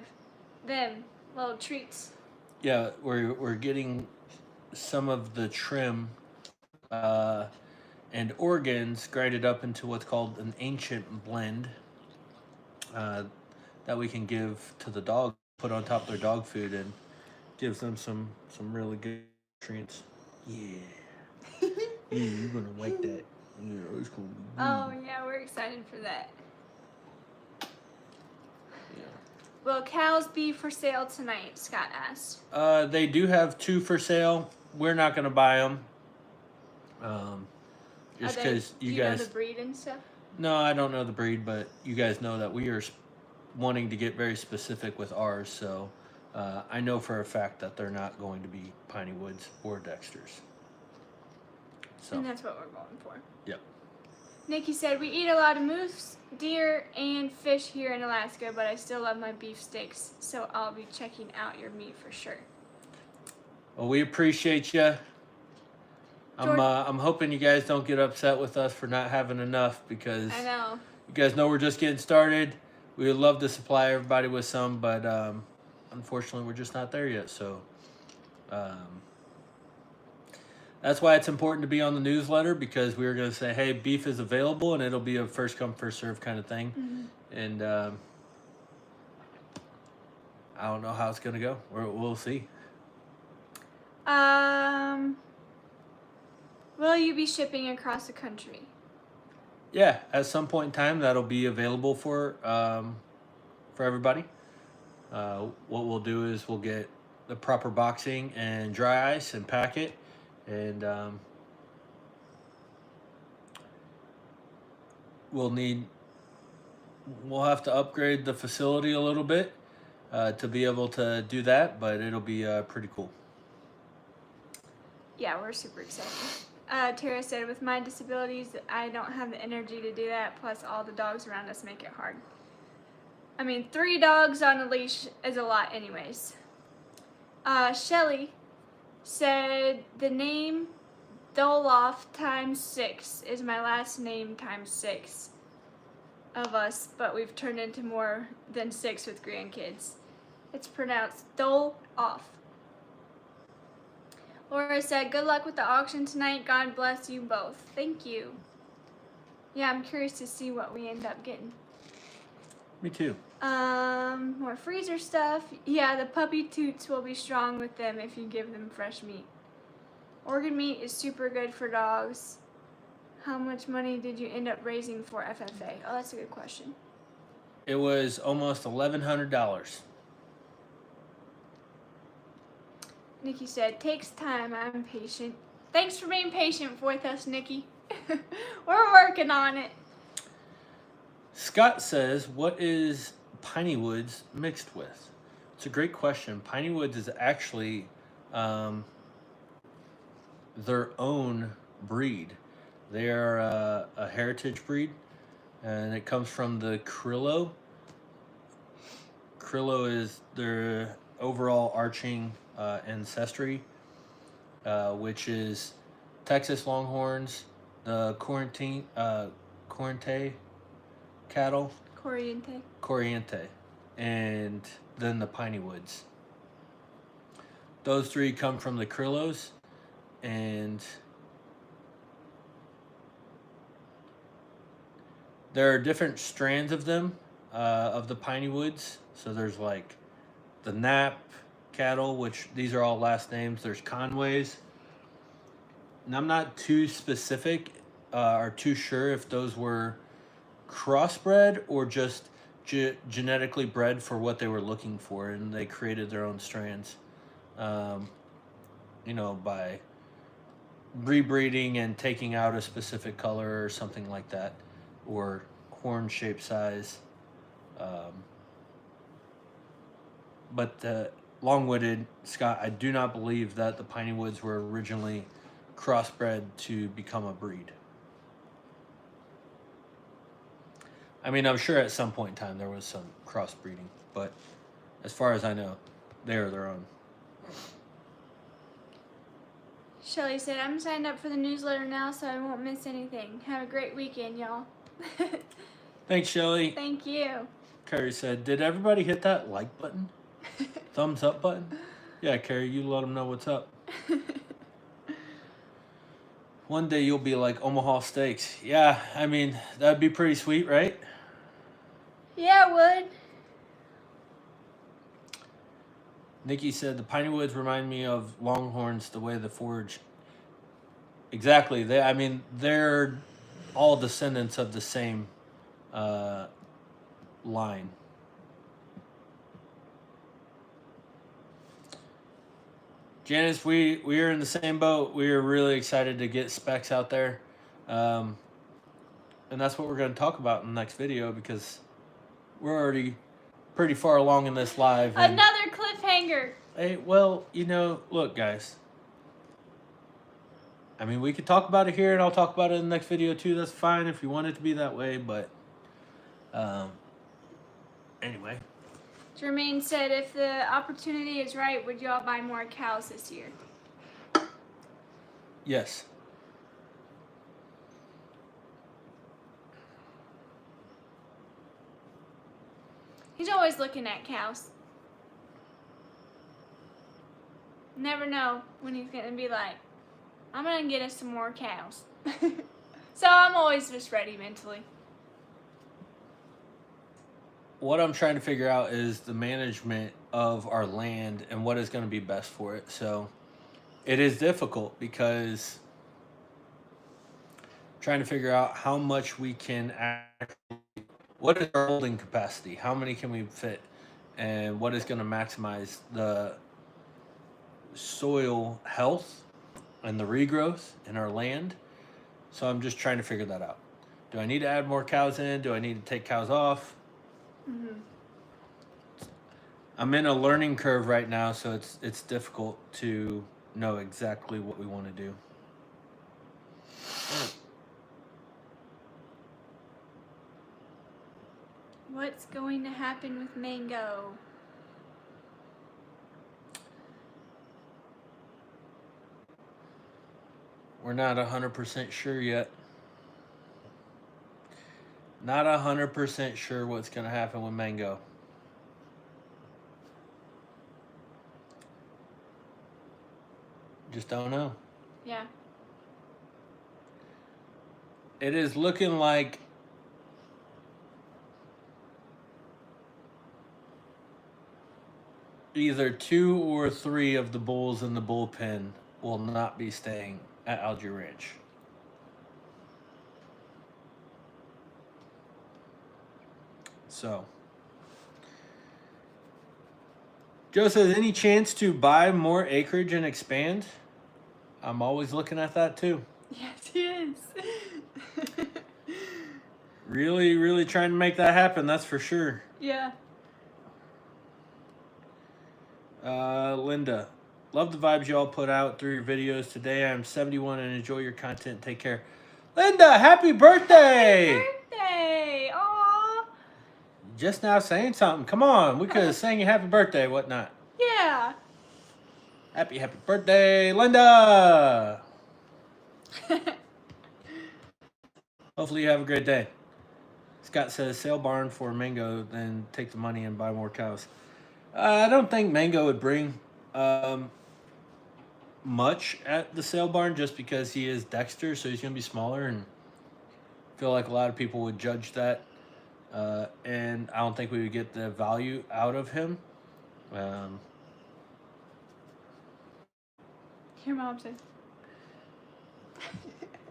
[SPEAKER 1] them little treats.
[SPEAKER 2] Yeah, we're getting some of the trim and organs grinded up into what's called an ancient blend that we can give to the dog, put on top of their dog food, and gives them some really good nutrients. Yeah. Yeah, you're gonna like that. Yeah, it's gonna be good.
[SPEAKER 1] Oh, yeah, we're excited for that.
[SPEAKER 2] Yeah.
[SPEAKER 1] Will cows be for sale tonight? Scott asked.
[SPEAKER 2] They do have 2 for sale. We're not gonna buy them. Just because you guys
[SPEAKER 1] know the breed and stuff?
[SPEAKER 2] No, I don't know the breed, but you guys know that we are wanting to get very specific with ours, so I know for a fact that they're not going to be Piney Woods or Dexters. So.
[SPEAKER 1] And that's what we're going for.
[SPEAKER 2] Yep.
[SPEAKER 1] Nikki said, we eat a lot of moose, deer, and fish here in Alaska, but I still love my beef steaks, so I'll be checking out your meat for sure.
[SPEAKER 2] Well, we appreciate you. I'm hoping you guys don't get upset with us for not having enough, because
[SPEAKER 1] I know.
[SPEAKER 2] You guys know we're just getting started. We would love to supply everybody with some, but unfortunately we're just not there yet. So that's why it's important to be on the newsletter, because we were going to say, hey, beef is available, and it'll be a first come first serve kind of thing. Mm-hmm. And I don't know how it's going to go. We'll see.
[SPEAKER 1] Will you be shipping across the country?
[SPEAKER 2] Yeah, at some point in time, that'll be available for everybody. What we'll do is we'll get the proper boxing and dry ice and pack it, and we'll have to upgrade the facility a little bit to be able to do that, but it'll be pretty cool.
[SPEAKER 1] Yeah, we're super excited. Tara said, with my disabilities, I don't have the energy to do that, plus all the dogs around us make it hard. I mean, 3 dogs on a leash is a lot anyways. Shelly said, the name Doloff ×6 is my last name ×6. of us, but we've turned into more than 6 with grandkids. It's pronounced dole off. Laura said, good luck with the auction tonight. God bless you both. Thank you. Yeah, I'm curious to see what we end up getting.
[SPEAKER 2] Me too.
[SPEAKER 1] More freezer stuff. Yeah, the puppy toots will be strong with them if you give them fresh meat. Organ meat is super good for dogs. How much money did you end up raising for FFA? Oh, that's a good question.
[SPEAKER 2] It was almost $1,100.
[SPEAKER 1] Nikki said, takes time, I'm patient. Thanks for being patient with us, Nikki. We're working on it.
[SPEAKER 2] Scott says, what is Piney Woods mixed with? It's a great question. Piney Woods is actually their own breed. They are a heritage breed, and it comes from the Criollo. Criollo is their overall arching ancestry, which is Texas Longhorns, the Corriente cattle, Corriente, and then the Piney Woods. Those 3 come from the Criollos, and there are different strands of them, of the Piney Woods. So there's like the Knapp cattle, which these are all last names. There's Conways. And I'm not too specific or too sure if those were crossbred or just genetically bred for what they were looking for, and they created their own strands, by rebreeding and taking out a specific color or something like that, or horn shape size. But long-witted, Scott, I do not believe that the Piney Woods were originally crossbred to become a breed. I mean, I'm sure at some point in time there was some crossbreeding, but as far as I know, they are their own.
[SPEAKER 1] Shelly said, I'm signed up for the newsletter now so I won't miss anything. Have a great weekend, y'all.
[SPEAKER 2] Thanks, Shelly.
[SPEAKER 1] Thank you.
[SPEAKER 2] Carrie said, did everybody hit that like button? Thumbs up button? Yeah, Carrie, you let them know what's up. One day you'll be like Omaha Steaks. Yeah, I mean, that'd be pretty sweet, right?
[SPEAKER 1] Yeah, it would.
[SPEAKER 2] Nikki said, the Piney Woods remind me of Longhorns, the way the forage. Exactly. They're all descendants of the same line. Janice, we are in the same boat. We are really excited to get specs out there. And that's what we're going to talk about in the next video, because we're already pretty far along in this live.
[SPEAKER 1] Another cliffhanger.
[SPEAKER 2] Hey, well, look, guys. I mean, we could talk about it here, and I'll talk about it in the next video, too. That's fine if you want it to be that way, but anyway.
[SPEAKER 1] Jermaine said, if the opportunity is right, would y'all buy more cows this year?
[SPEAKER 2] Yes.
[SPEAKER 1] He's always looking at cows. Never know when he's going to be like, I'm going to get us some more cows. So I'm always just ready mentally.
[SPEAKER 2] What I'm trying to figure out is the management of our land and what is going to be best for it. So it is difficult because trying to figure out how much we can actually, what is our holding capacity? How many can we fit? And what is going to maximize the soil health and the regrowth in our land? So I'm just trying to figure that out. Do I need to add more cows in? Do I need to take cows off?
[SPEAKER 1] Mm-hmm.
[SPEAKER 2] I'm in a learning curve right now, so it's difficult to know exactly what we want to do.
[SPEAKER 1] What's going to happen with Mango?
[SPEAKER 2] We're not 100% sure yet. Not 100% sure what's going to happen with Mango. Just don't know.
[SPEAKER 1] Yeah.
[SPEAKER 2] It is looking like either 2 or 3 of the bulls in the bullpen will not be staying at Algiere Ranch. So, Joe says, any chance to buy more acreage and expand? I'm always looking at that too.
[SPEAKER 1] Yes, he is.
[SPEAKER 2] Really, really trying to make that happen, that's for sure.
[SPEAKER 1] Yeah.
[SPEAKER 2] Linda, love the vibes you all put out through your videos today. I'm 71 and enjoy your content. Take care. Linda, happy birthday!
[SPEAKER 1] Happy birthday! Aww.
[SPEAKER 2] Just now saying something. Come on, we could have sang you happy birthday, whatnot.
[SPEAKER 1] Yeah.
[SPEAKER 2] Happy birthday, Linda! Hopefully you have a great day. Scott says, sale barn for Mango, then take the money and buy more cows. I don't think Mango would bring much at the sale barn just because he is Dexter, so he's going to be smaller, and I feel like a lot of people would judge that. And I don't think we would get the value out of him.
[SPEAKER 1] Your mom said.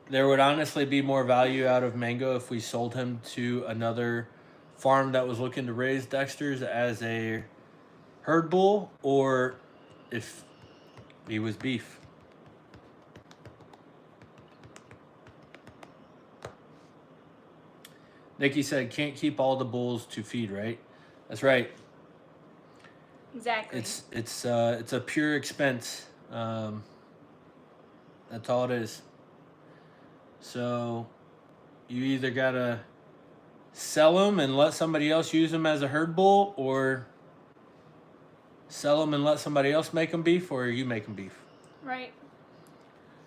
[SPEAKER 2] There would honestly be more value out of Mango if we sold him to another farm that was looking to raise Dexters as a herd bull, or if he was beef. Nikki said, can't keep all the bulls to feed, right? That's right.
[SPEAKER 1] Exactly.
[SPEAKER 2] It's a pure expense. That's all it is. So you either gotta sell them and let somebody else use them as a herd bull, or sell them and let somebody else make them beef, or you make them beef.
[SPEAKER 1] Right.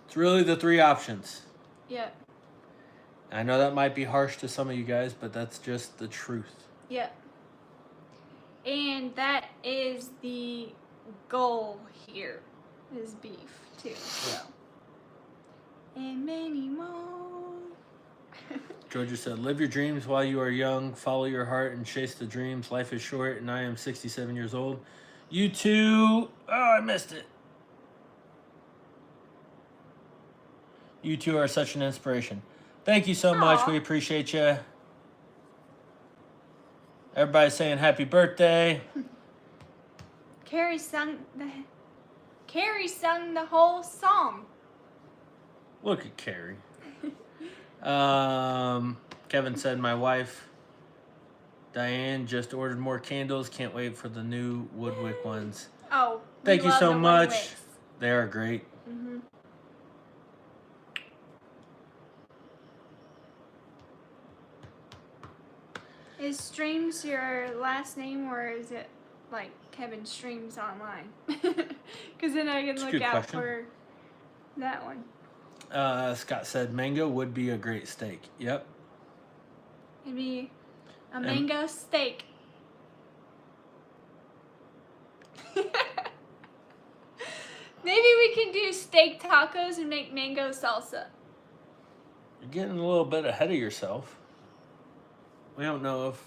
[SPEAKER 2] It's really the 3 options.
[SPEAKER 1] Yep.
[SPEAKER 2] I know that might be harsh to some of you guys, but that's just the truth.
[SPEAKER 1] Yep. And that is the goal here, is beef too. So. And many more.
[SPEAKER 2] Georgia said, live your dreams while you are young, follow your heart and chase the dreams. Life is short and I am 67 years old. You too. Oh, I missed it. You two are such an inspiration. Thank you so much. We appreciate you. Everybody's saying happy birthday.
[SPEAKER 1] Carrie sung the whole song.
[SPEAKER 2] Look at Carrie. Kevin said, my wife, Diane, just ordered more candles. Can't wait for the new Woodwick ones.
[SPEAKER 1] Oh,
[SPEAKER 2] thank you so much. They are great.
[SPEAKER 1] Mm-hmm. Is Streams your last name, or is it like Kevin Streams online? Because then I can look out for that one.
[SPEAKER 2] Scott said mango would be a great steak. Yep.
[SPEAKER 1] It'd be a mango steak. Maybe we can do steak tacos and make mango salsa.
[SPEAKER 2] You're getting a little bit ahead of yourself. We don't know if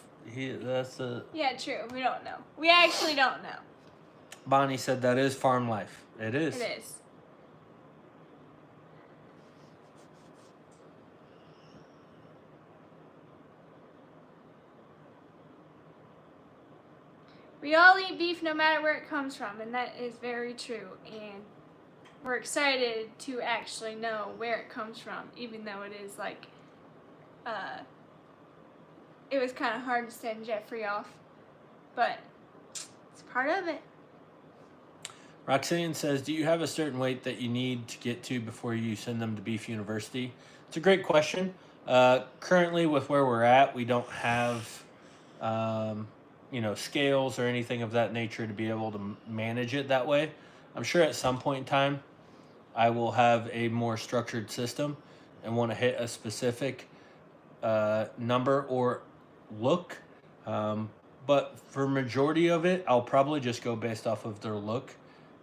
[SPEAKER 2] that's a...
[SPEAKER 1] Yeah, true. We don't know. We actually don't know.
[SPEAKER 2] Bonnie said that is farm life. It is.
[SPEAKER 1] It is. We all eat beef no matter where it comes from, and that is very true. And we're excited to actually know where it comes from, even though it is like, it was kind of hard to send Jeffrey off, but it's part of it.
[SPEAKER 2] Roxanne says, do you have a certain weight that you need to get to before you send them to Beef University? It's a great question. Currently, with where we're at, we don't have, scales or anything of that nature to be able to manage it that way. I'm sure at some point in time, I will have a more structured system and want to hit a specific number or look. But for majority of it, I'll probably just go based off of their look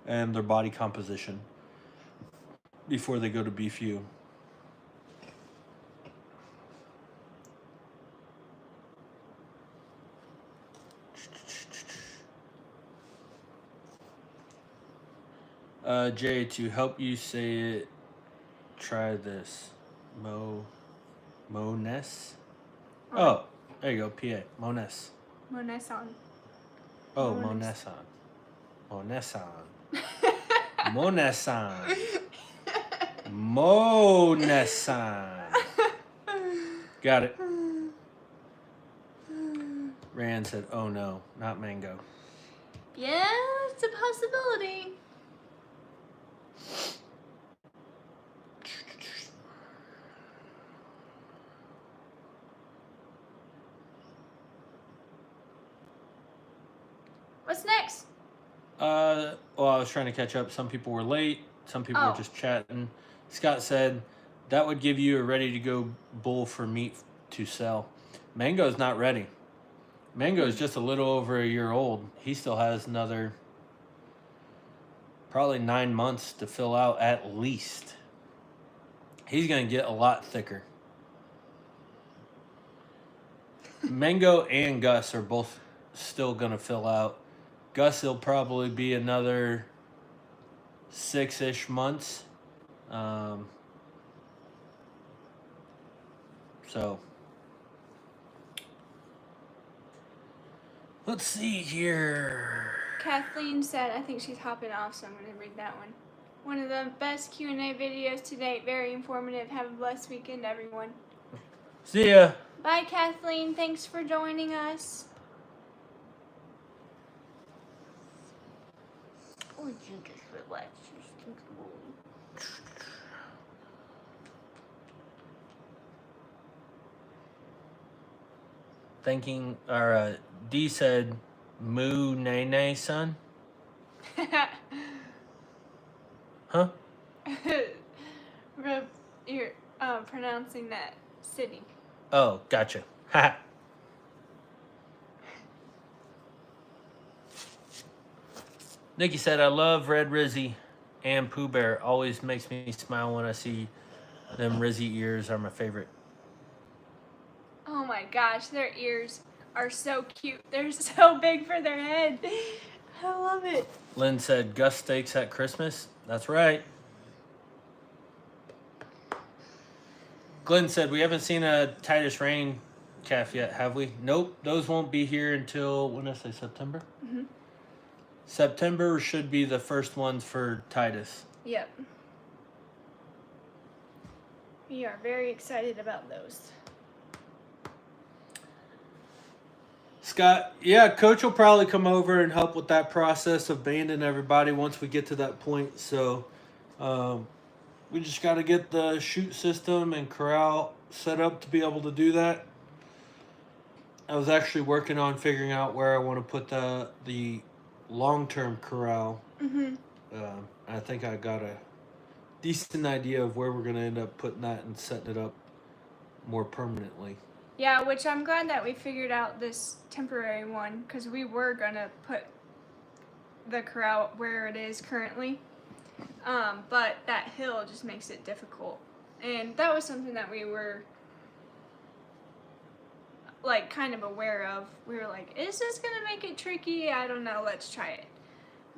[SPEAKER 2] and their body composition before they go to BFU. Jay, to help you say it, try this. Mones? Oh, there you go, PA. Mones.
[SPEAKER 1] Moneson.
[SPEAKER 2] Oh,
[SPEAKER 1] Mones.
[SPEAKER 2] Moneson. Moneson. Moneson. Got it. Rand said, oh no, not mango.
[SPEAKER 1] Yeah, it's a possibility. What's next?
[SPEAKER 2] Well, I was trying to catch up. Some people were late. Some people were just chatting. Scott said that would give you a ready-to-go bull for meat to sell. Mango's not ready. Mango is just a little over a year old. He still has another probably 9 months to fill out at least. He's going to get a lot thicker. Mango and Gus are both still going to fill out. Gus will probably be another 6-ish months. So let's see here.
[SPEAKER 1] Kathleen said, I think she's hopping off, so I'm going to read that one. One of the best Q&A videos to date. Very informative. Have a blessed weekend, everyone.
[SPEAKER 2] See ya.
[SPEAKER 1] Bye, Kathleen. Thanks for joining us. Or you just relax.
[SPEAKER 2] Thinking, or D said, Moo Nay Nay, son. Huh?
[SPEAKER 1] You're pronouncing that city.
[SPEAKER 2] Oh, gotcha. Ha. Nikki said, I love Red Rizzy and Pooh Bear. Always makes me smile when I see them. Rizzy ears are my favorite.
[SPEAKER 1] Oh my gosh, their ears are so cute. They're so big for their head. I love it.
[SPEAKER 2] Lynn said, Gus steaks at Christmas. That's right. Glenn said, we haven't seen a Titus Rain calf yet, have we? Nope. Those won't be here until, when did I say, September?
[SPEAKER 1] Mm-hmm.
[SPEAKER 2] September should be the first ones for Titus.
[SPEAKER 1] Yep. We are very excited about those.
[SPEAKER 2] Scott, yeah, Coach will probably come over and help with that process of banding everybody once we get to that point. So we just got to get the chute system and corral set up to be able to do that. I was actually working on figuring out where I want to put the long-term corral.
[SPEAKER 1] Mm-hmm.
[SPEAKER 2] I think I got a decent idea of where we're going to end up putting that and setting it up more permanently.
[SPEAKER 1] Yeah, which I'm glad that we figured out this temporary one, because we were going to put the corral where it is currently. But that hill just makes it difficult. And that was something that we were like kind of aware of. We were like, is this going to make it tricky? I don't know, let's try it.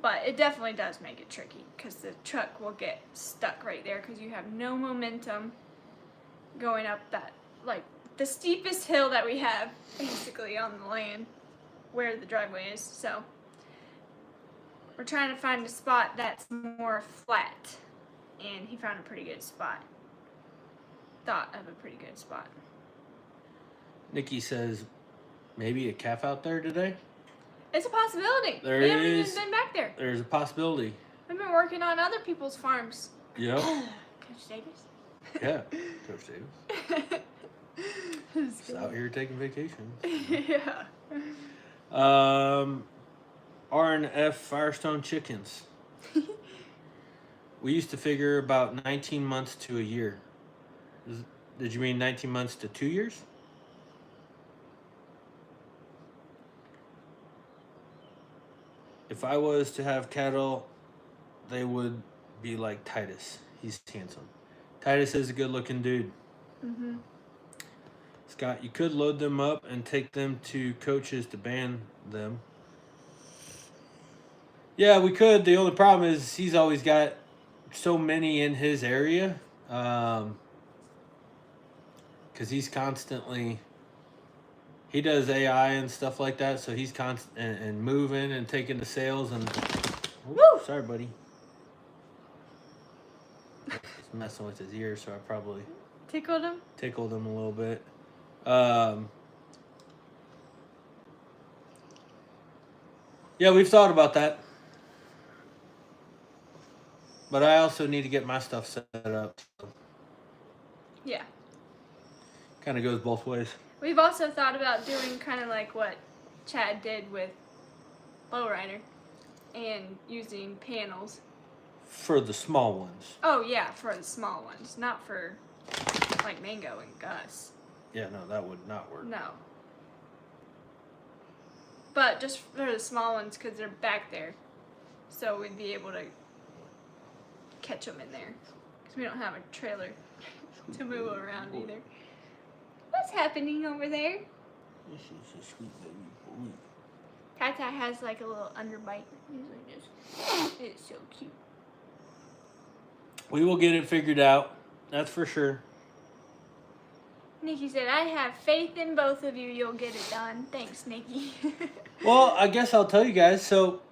[SPEAKER 1] But it definitely does make it tricky, because the truck will get stuck right there because you have no momentum going up that, like, the steepest hill that we have basically on the land where the driveway is. So we're trying to find a spot that's more flat, and he found a pretty good spot. Thought of a pretty good spot.
[SPEAKER 2] Nikki says, maybe a calf out there today?
[SPEAKER 1] It's a possibility.
[SPEAKER 2] There
[SPEAKER 1] we haven't
[SPEAKER 2] is.
[SPEAKER 1] even been back there.
[SPEAKER 2] There's a possibility.
[SPEAKER 1] We've been working on other people's farms.
[SPEAKER 2] Yep.
[SPEAKER 1] Coach Davis?
[SPEAKER 2] Yeah, Coach Davis. Just out here taking vacations.
[SPEAKER 1] Yeah.
[SPEAKER 2] R&F Firestone chickens. We used to figure about 19 months to a year. Did you mean 19 months to 2 years? if I was to have cattle, they would be like Titus. He's handsome. Titus is a good-looking dude.
[SPEAKER 1] Mhm.
[SPEAKER 2] Scott, you could load them up and take them to coaches to ban them. Yeah, we could. The only problem is he's always got so many in his area. Because he's constantly... He does AI and stuff like that, so he's constant and moving and taking the sales and...
[SPEAKER 1] Woo!
[SPEAKER 2] Sorry, buddy. He's messing with his ear, so I probably...
[SPEAKER 1] Tickled him?
[SPEAKER 2] Tickled him a little bit. Yeah, we've thought about that. But I also need to get my stuff set up. So
[SPEAKER 1] Yeah.
[SPEAKER 2] kind of goes both ways.
[SPEAKER 1] We've also thought about doing kind of like what Chad did with Lowrider and using panels.
[SPEAKER 2] For the small ones.
[SPEAKER 1] Oh, yeah, for the small ones, not for like Mango and Gus.
[SPEAKER 2] Yeah, no, that would not work.
[SPEAKER 1] No. But just for the small ones because they're back there. So we'd be able to catch them in there. Because we don't have a trailer to move around either. What's happening over there?
[SPEAKER 2] This is a sweet baby boy.
[SPEAKER 1] Tata has like a little underbite. He's like this. It's so cute.
[SPEAKER 2] We will get it figured out. That's for sure.
[SPEAKER 1] Nikki said, I have faith in both of you. You'll get it done. Thanks, Nikki.
[SPEAKER 2] Well, I guess I'll tell you guys. So,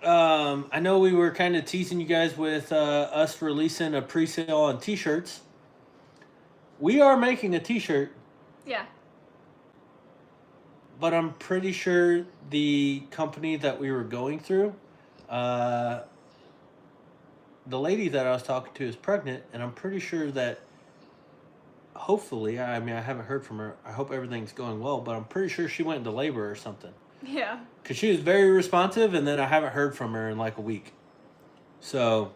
[SPEAKER 2] I know we were kind of teasing you guys with us releasing a pre-sale on t-shirts. We are making a t-shirt.
[SPEAKER 1] Yeah.
[SPEAKER 2] But I'm pretty sure the company that we were going through, the lady that I was talking to is pregnant, and I'm pretty sure that hopefully, I mean, I haven't heard from her. I hope everything's going well, but I'm pretty sure she went into labor or something.
[SPEAKER 1] Yeah.
[SPEAKER 2] Because she was very responsive, and then I haven't heard from her in like a week. So,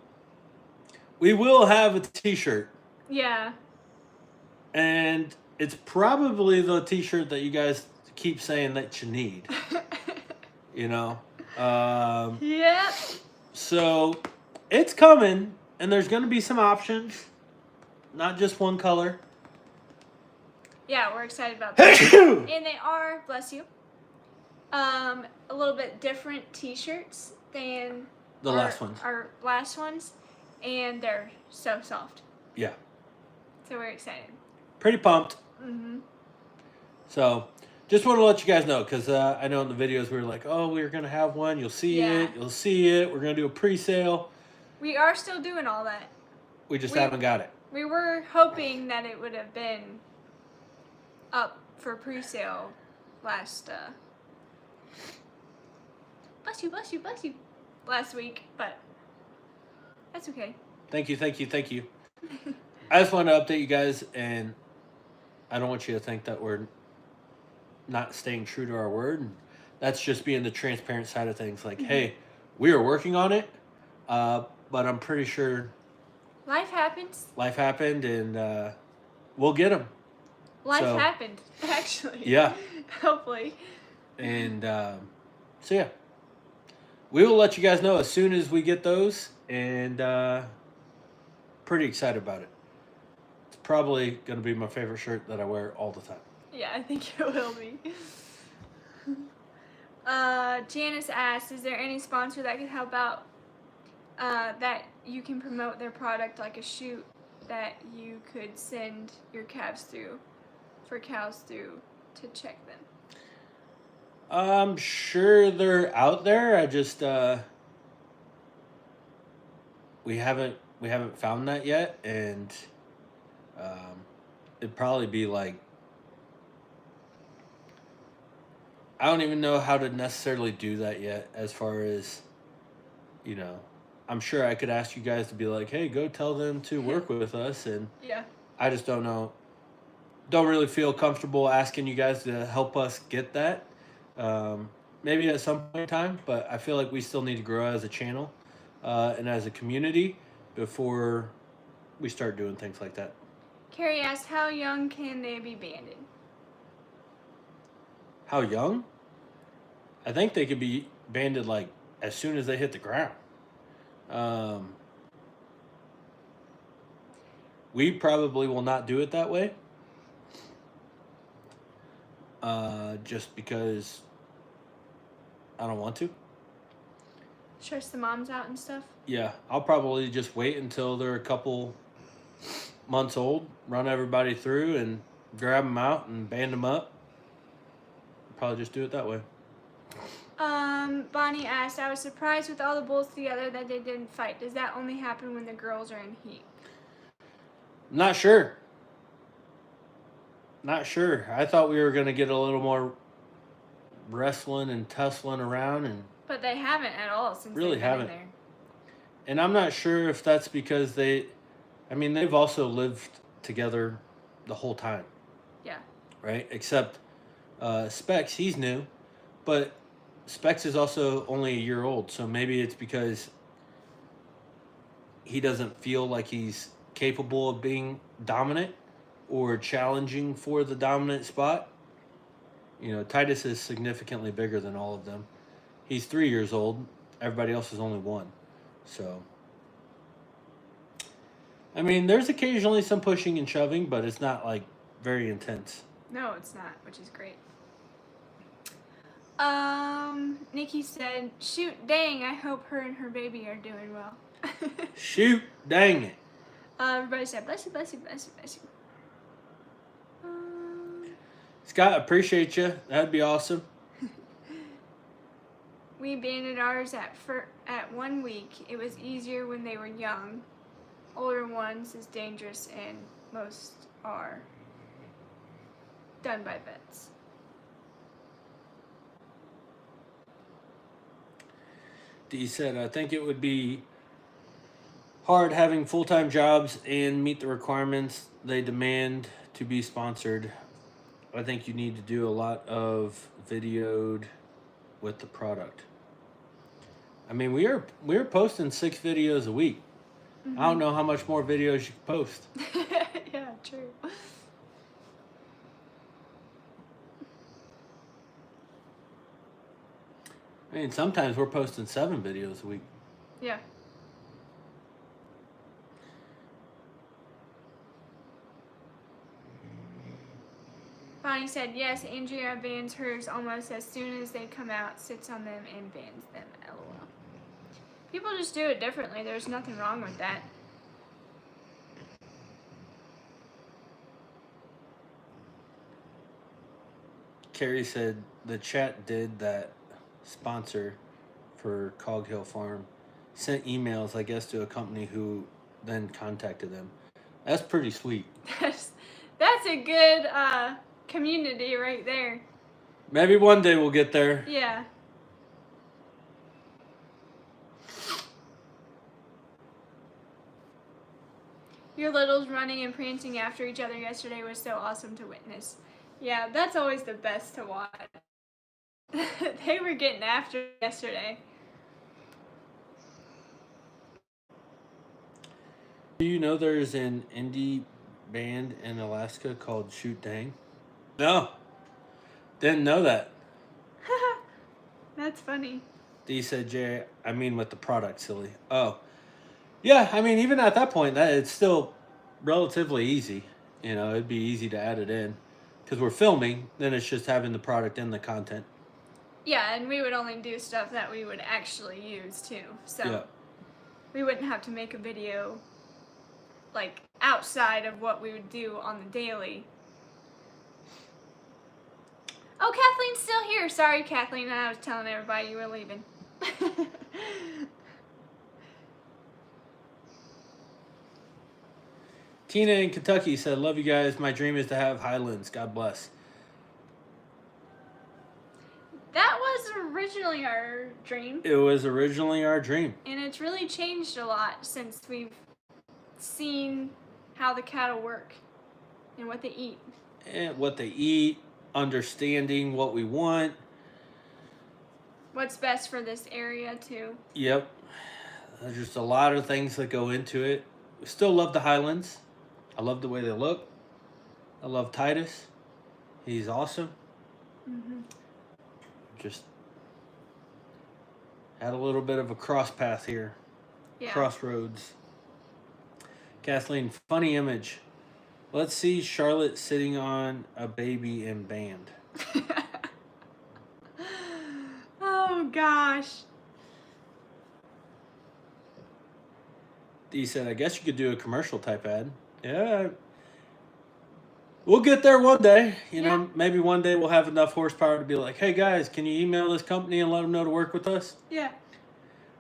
[SPEAKER 2] we will have a t-shirt.
[SPEAKER 1] Yeah.
[SPEAKER 2] And it's probably the t-shirt that you guys keep saying that you need. You know?
[SPEAKER 1] Yep.
[SPEAKER 2] So, it's coming, and there's going to be some options. Not just one color.
[SPEAKER 1] Yeah, we're excited about that. And they are, bless you, a little bit different t-shirts than
[SPEAKER 2] The last ones.
[SPEAKER 1] Our last ones. And they're so soft.
[SPEAKER 2] Yeah.
[SPEAKER 1] So we're excited.
[SPEAKER 2] Pretty pumped.
[SPEAKER 1] Mm-hmm.
[SPEAKER 2] So, just want to let you guys know, because I know in the videos we were like, oh, we're going to have one. You'll see it. You'll see it. We're going to do a pre-sale.
[SPEAKER 1] We are still doing all that.
[SPEAKER 2] We just haven't got it.
[SPEAKER 1] We were hoping that it would have been up for pre-sale last, bless you, last week, but that's okay.
[SPEAKER 2] Thank you. I just wanted to update you guys, and I don't want you to think that we're not staying true to our word. And that's just being the transparent side of things. Like, hey, we are working on it, but I'm pretty sure
[SPEAKER 1] Life happens.
[SPEAKER 2] life happened, and we'll get them.
[SPEAKER 1] Life happened, actually.
[SPEAKER 2] Yeah.
[SPEAKER 1] Hopefully.
[SPEAKER 2] And so, yeah. We will let you guys know as soon as we get those, and pretty excited about it. It's probably going to be my favorite shirt that I wear all the time.
[SPEAKER 1] Yeah, I think it will be. Janice asked, is there any sponsor that could help out that you can promote their product, like a shoot that you could send your calves through, for cows through to check them?
[SPEAKER 2] I'm sure they're out there. I just we haven't found that yet, and it'd probably be like, I don't even know how to necessarily do that yet. As far as, you know, I'm sure I could ask you guys to be like, hey, go tell them to work with us, and
[SPEAKER 1] Yeah.
[SPEAKER 2] I just don't know. Don't really feel comfortable asking you guys to help us get that. Maybe at some point in time, but I feel like we still need to grow as a channel and as a community before we start doing things like that.
[SPEAKER 1] Carrie asked, how young can they be banded?
[SPEAKER 2] How young? I think they could be banded like as soon as they hit the ground. We probably will not do it that way. Just because I don't want to.
[SPEAKER 1] Stress the moms out and stuff.
[SPEAKER 2] Yeah, I'll probably just wait until they're a couple months old, run everybody through, and grab them out and band them up. Probably just do it that way.
[SPEAKER 1] Bonnie asked, I was surprised with all the bulls together that they didn't fight. Does that only happen when the girls are in heat?
[SPEAKER 2] Not sure. Not sure. I thought we were going to get a little more wrestling and tussling around, and
[SPEAKER 1] but they haven't at all since
[SPEAKER 2] really
[SPEAKER 1] they've been
[SPEAKER 2] haven't.
[SPEAKER 1] in there.
[SPEAKER 2] And I'm not sure if that's because they've also lived together the whole time.
[SPEAKER 1] Yeah.
[SPEAKER 2] Right? Except Specs, he's new, but Specs is also only a year old, so maybe it's because he doesn't feel like he's capable of being dominant or challenging for the dominant spot. You know, Titus is significantly bigger than all of them. He's 3 years old. Everybody else is only 1. So, I mean, there's occasionally some pushing and shoving, but it's not like very intense.
[SPEAKER 1] No, it's not, which is great. Nikki said, shoot, dang, I hope her and her baby are doing well.
[SPEAKER 2] Shoot, dang it.
[SPEAKER 1] Everybody said, bless you, bless you, bless you, bless you.
[SPEAKER 2] Scott, appreciate you. That'd be awesome.
[SPEAKER 1] We banded ours at 1 week. It was easier when they were young. Older ones is dangerous, and most are done by vets.
[SPEAKER 2] Dee said, I think it would be hard having full-time jobs and meet the requirements they demand to be sponsored. I think you need to do a lot of videoed with the product. I mean, we are posting 6 videos a week. Mm-hmm. I don't know how much more videos you can post.
[SPEAKER 1] Yeah, true.
[SPEAKER 2] I mean, sometimes we're posting 7 videos a week.
[SPEAKER 1] Yeah. Bonnie said, yes, Andrea bans hers almost as soon as they come out, sits on them, and bans them. LOL. People just do it differently. There's nothing wrong with that.
[SPEAKER 2] Carrie said the chat did that sponsor for Cog Hill Farm. Sent emails, I guess, to a company who then contacted them. That's pretty sweet.
[SPEAKER 1] That's a good community right there.
[SPEAKER 2] Maybe one day we'll get there.
[SPEAKER 1] Yeah. Your littles running and prancing after each other yesterday was so awesome to witness. Yeah, that's always the best to watch. They were getting after yesterday.
[SPEAKER 2] Do you know there's an indie band in Alaska called Shoot Dang? No. Didn't know that.
[SPEAKER 1] That's funny.
[SPEAKER 2] Dee said, Jay, I mean with the product, silly. Oh. Yeah, I mean, even at that point, it's still relatively easy. You know, it'd be easy to add it in. Because we're filming, then it's just having the product in the content.
[SPEAKER 1] Yeah, and we would only do stuff that we would actually use, too. So
[SPEAKER 2] yeah.
[SPEAKER 1] We wouldn't have to make a video, like, outside of what we would do on the daily. Oh, Kathleen's still here. Sorry, Kathleen. I was telling everybody you were leaving.
[SPEAKER 2] Tina in Kentucky said, love you guys. My dream is to have Highlands. God bless.
[SPEAKER 1] That was originally our dream.
[SPEAKER 2] It was originally our dream.
[SPEAKER 1] And it's really changed a lot since we've seen how the cattle work and what they eat.
[SPEAKER 2] And what they eat, understanding what we want.
[SPEAKER 1] What's best for this area, too.
[SPEAKER 2] Yep. There's just a lot of things that go into it. We still love the Highlands. I love the way they look. I love Titus. He's awesome.
[SPEAKER 1] Mm-hmm.
[SPEAKER 2] Just Had a little bit of a cross path here.
[SPEAKER 1] Yeah.
[SPEAKER 2] Crossroads. Kathleen, funny image. Let's see Charlotte sitting on a baby in band.
[SPEAKER 1] Oh gosh.
[SPEAKER 2] Dee said, I guess you could do a commercial type ad. Yeah. We'll get there one day. You know, maybe one day we'll have enough horsepower to be like, hey guys, can you email this company and let them know to work with us?
[SPEAKER 1] Yeah.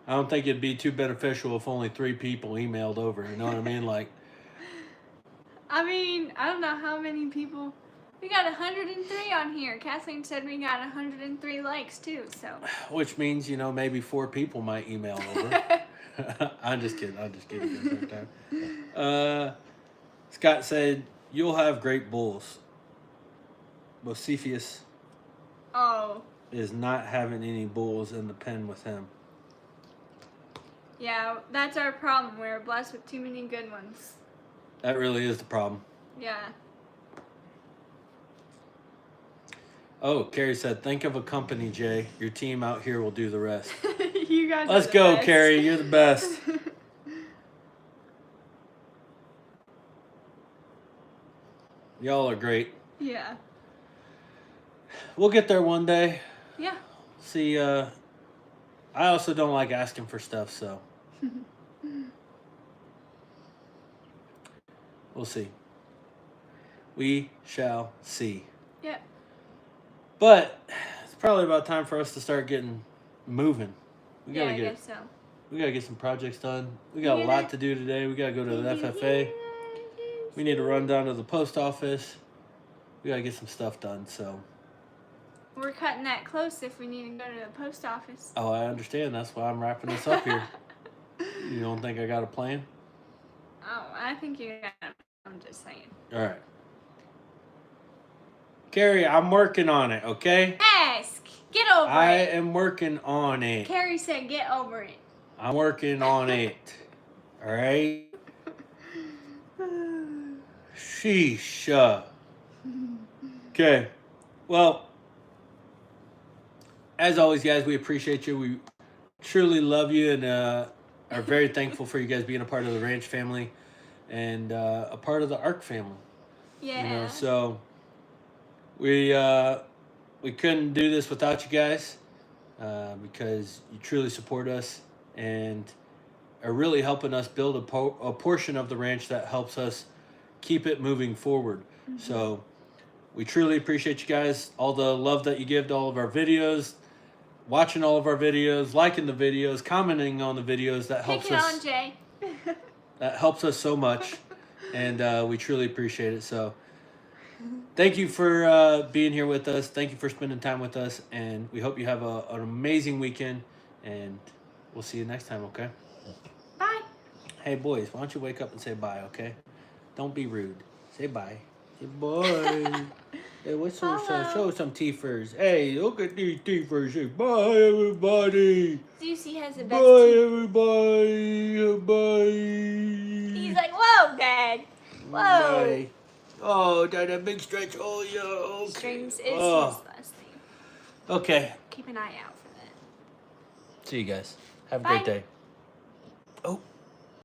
[SPEAKER 2] I don't think it'd be too beneficial if only 3 people emailed over. You know what I mean? Like,
[SPEAKER 1] I mean, I don't know how many people. We got 103 on here. Kathleen said we got 103 likes too. So.
[SPEAKER 2] which means, you know, maybe 4 people might email over. I'm just kidding. Scott said, you'll have great bulls. Bocephus is not having any bulls in the pen with him.
[SPEAKER 1] Yeah, that's our problem. We're blessed with too many good ones.
[SPEAKER 2] That really is the problem.
[SPEAKER 1] Yeah.
[SPEAKER 2] Oh, Carrie said, think of a company, Jay. Your team out here will do the rest.
[SPEAKER 1] You guys
[SPEAKER 2] Let's
[SPEAKER 1] are the
[SPEAKER 2] go,
[SPEAKER 1] best.
[SPEAKER 2] Carrie. You're the best. Y'all are great.
[SPEAKER 1] Yeah.
[SPEAKER 2] We'll get there one day.
[SPEAKER 1] Yeah.
[SPEAKER 2] See, I also don't like asking for stuff, so. We'll see. We shall see.
[SPEAKER 1] Yep.
[SPEAKER 2] But it's probably about time for us to start getting moving. We gotta
[SPEAKER 1] I guess so.
[SPEAKER 2] We gotta get some projects done. We got a lot to do today. We gotta go to the FFA. We need to run down to the post office. We gotta get some stuff done. So.
[SPEAKER 1] We're cutting that close if we need to go to the post office.
[SPEAKER 2] Oh, I understand. That's why I'm wrapping this up here. You don't think I got a plan?
[SPEAKER 1] Oh, I think you got. I'm just saying.
[SPEAKER 2] All right. Carrie, I'm working on it, okay?
[SPEAKER 1] Ask. Get over it.
[SPEAKER 2] I am working on it.
[SPEAKER 1] Carrie said get over it.
[SPEAKER 2] I'm working on it. All right? Sheesh. Okay. Well, as always, guys, we appreciate you. We truly love you and are very thankful for you guys being a part of the ranch family and a part of the ARC family.
[SPEAKER 1] Yeah.
[SPEAKER 2] You know, so we couldn't do this without you guys because you truly support us and are really helping us build a portion of the ranch that helps us keep it moving forward. Mm-hmm. So we truly appreciate you guys, all the love that you give to all of our videos, watching all of our videos, liking the videos, commenting on the videos. That helps us.
[SPEAKER 1] On, Jay.
[SPEAKER 2] That helps us so much, and we truly appreciate it. So thank you for being here with us. Thank you for spending time with us, and we hope you have an amazing weekend, and we'll see you next time, okay?
[SPEAKER 1] Bye.
[SPEAKER 2] Hey, boys, why don't you wake up and say bye, okay? Don't be rude. Say bye. Say bye. Hey, what's show some teethers. Hey, look at these teethers. Say bye, everybody.
[SPEAKER 1] Lucy has the best
[SPEAKER 2] Bye,
[SPEAKER 1] teeth.
[SPEAKER 2] everybody. Bye.
[SPEAKER 1] He's like, whoa, Dad. Whoa.
[SPEAKER 2] Bye. Oh, that big stretch. Oh, yeah. Okay.
[SPEAKER 1] Strings is his last name.
[SPEAKER 2] Okay.
[SPEAKER 1] Keep an eye out for that.
[SPEAKER 2] See you guys. Have a
[SPEAKER 1] Bye.
[SPEAKER 2] great day. Oh.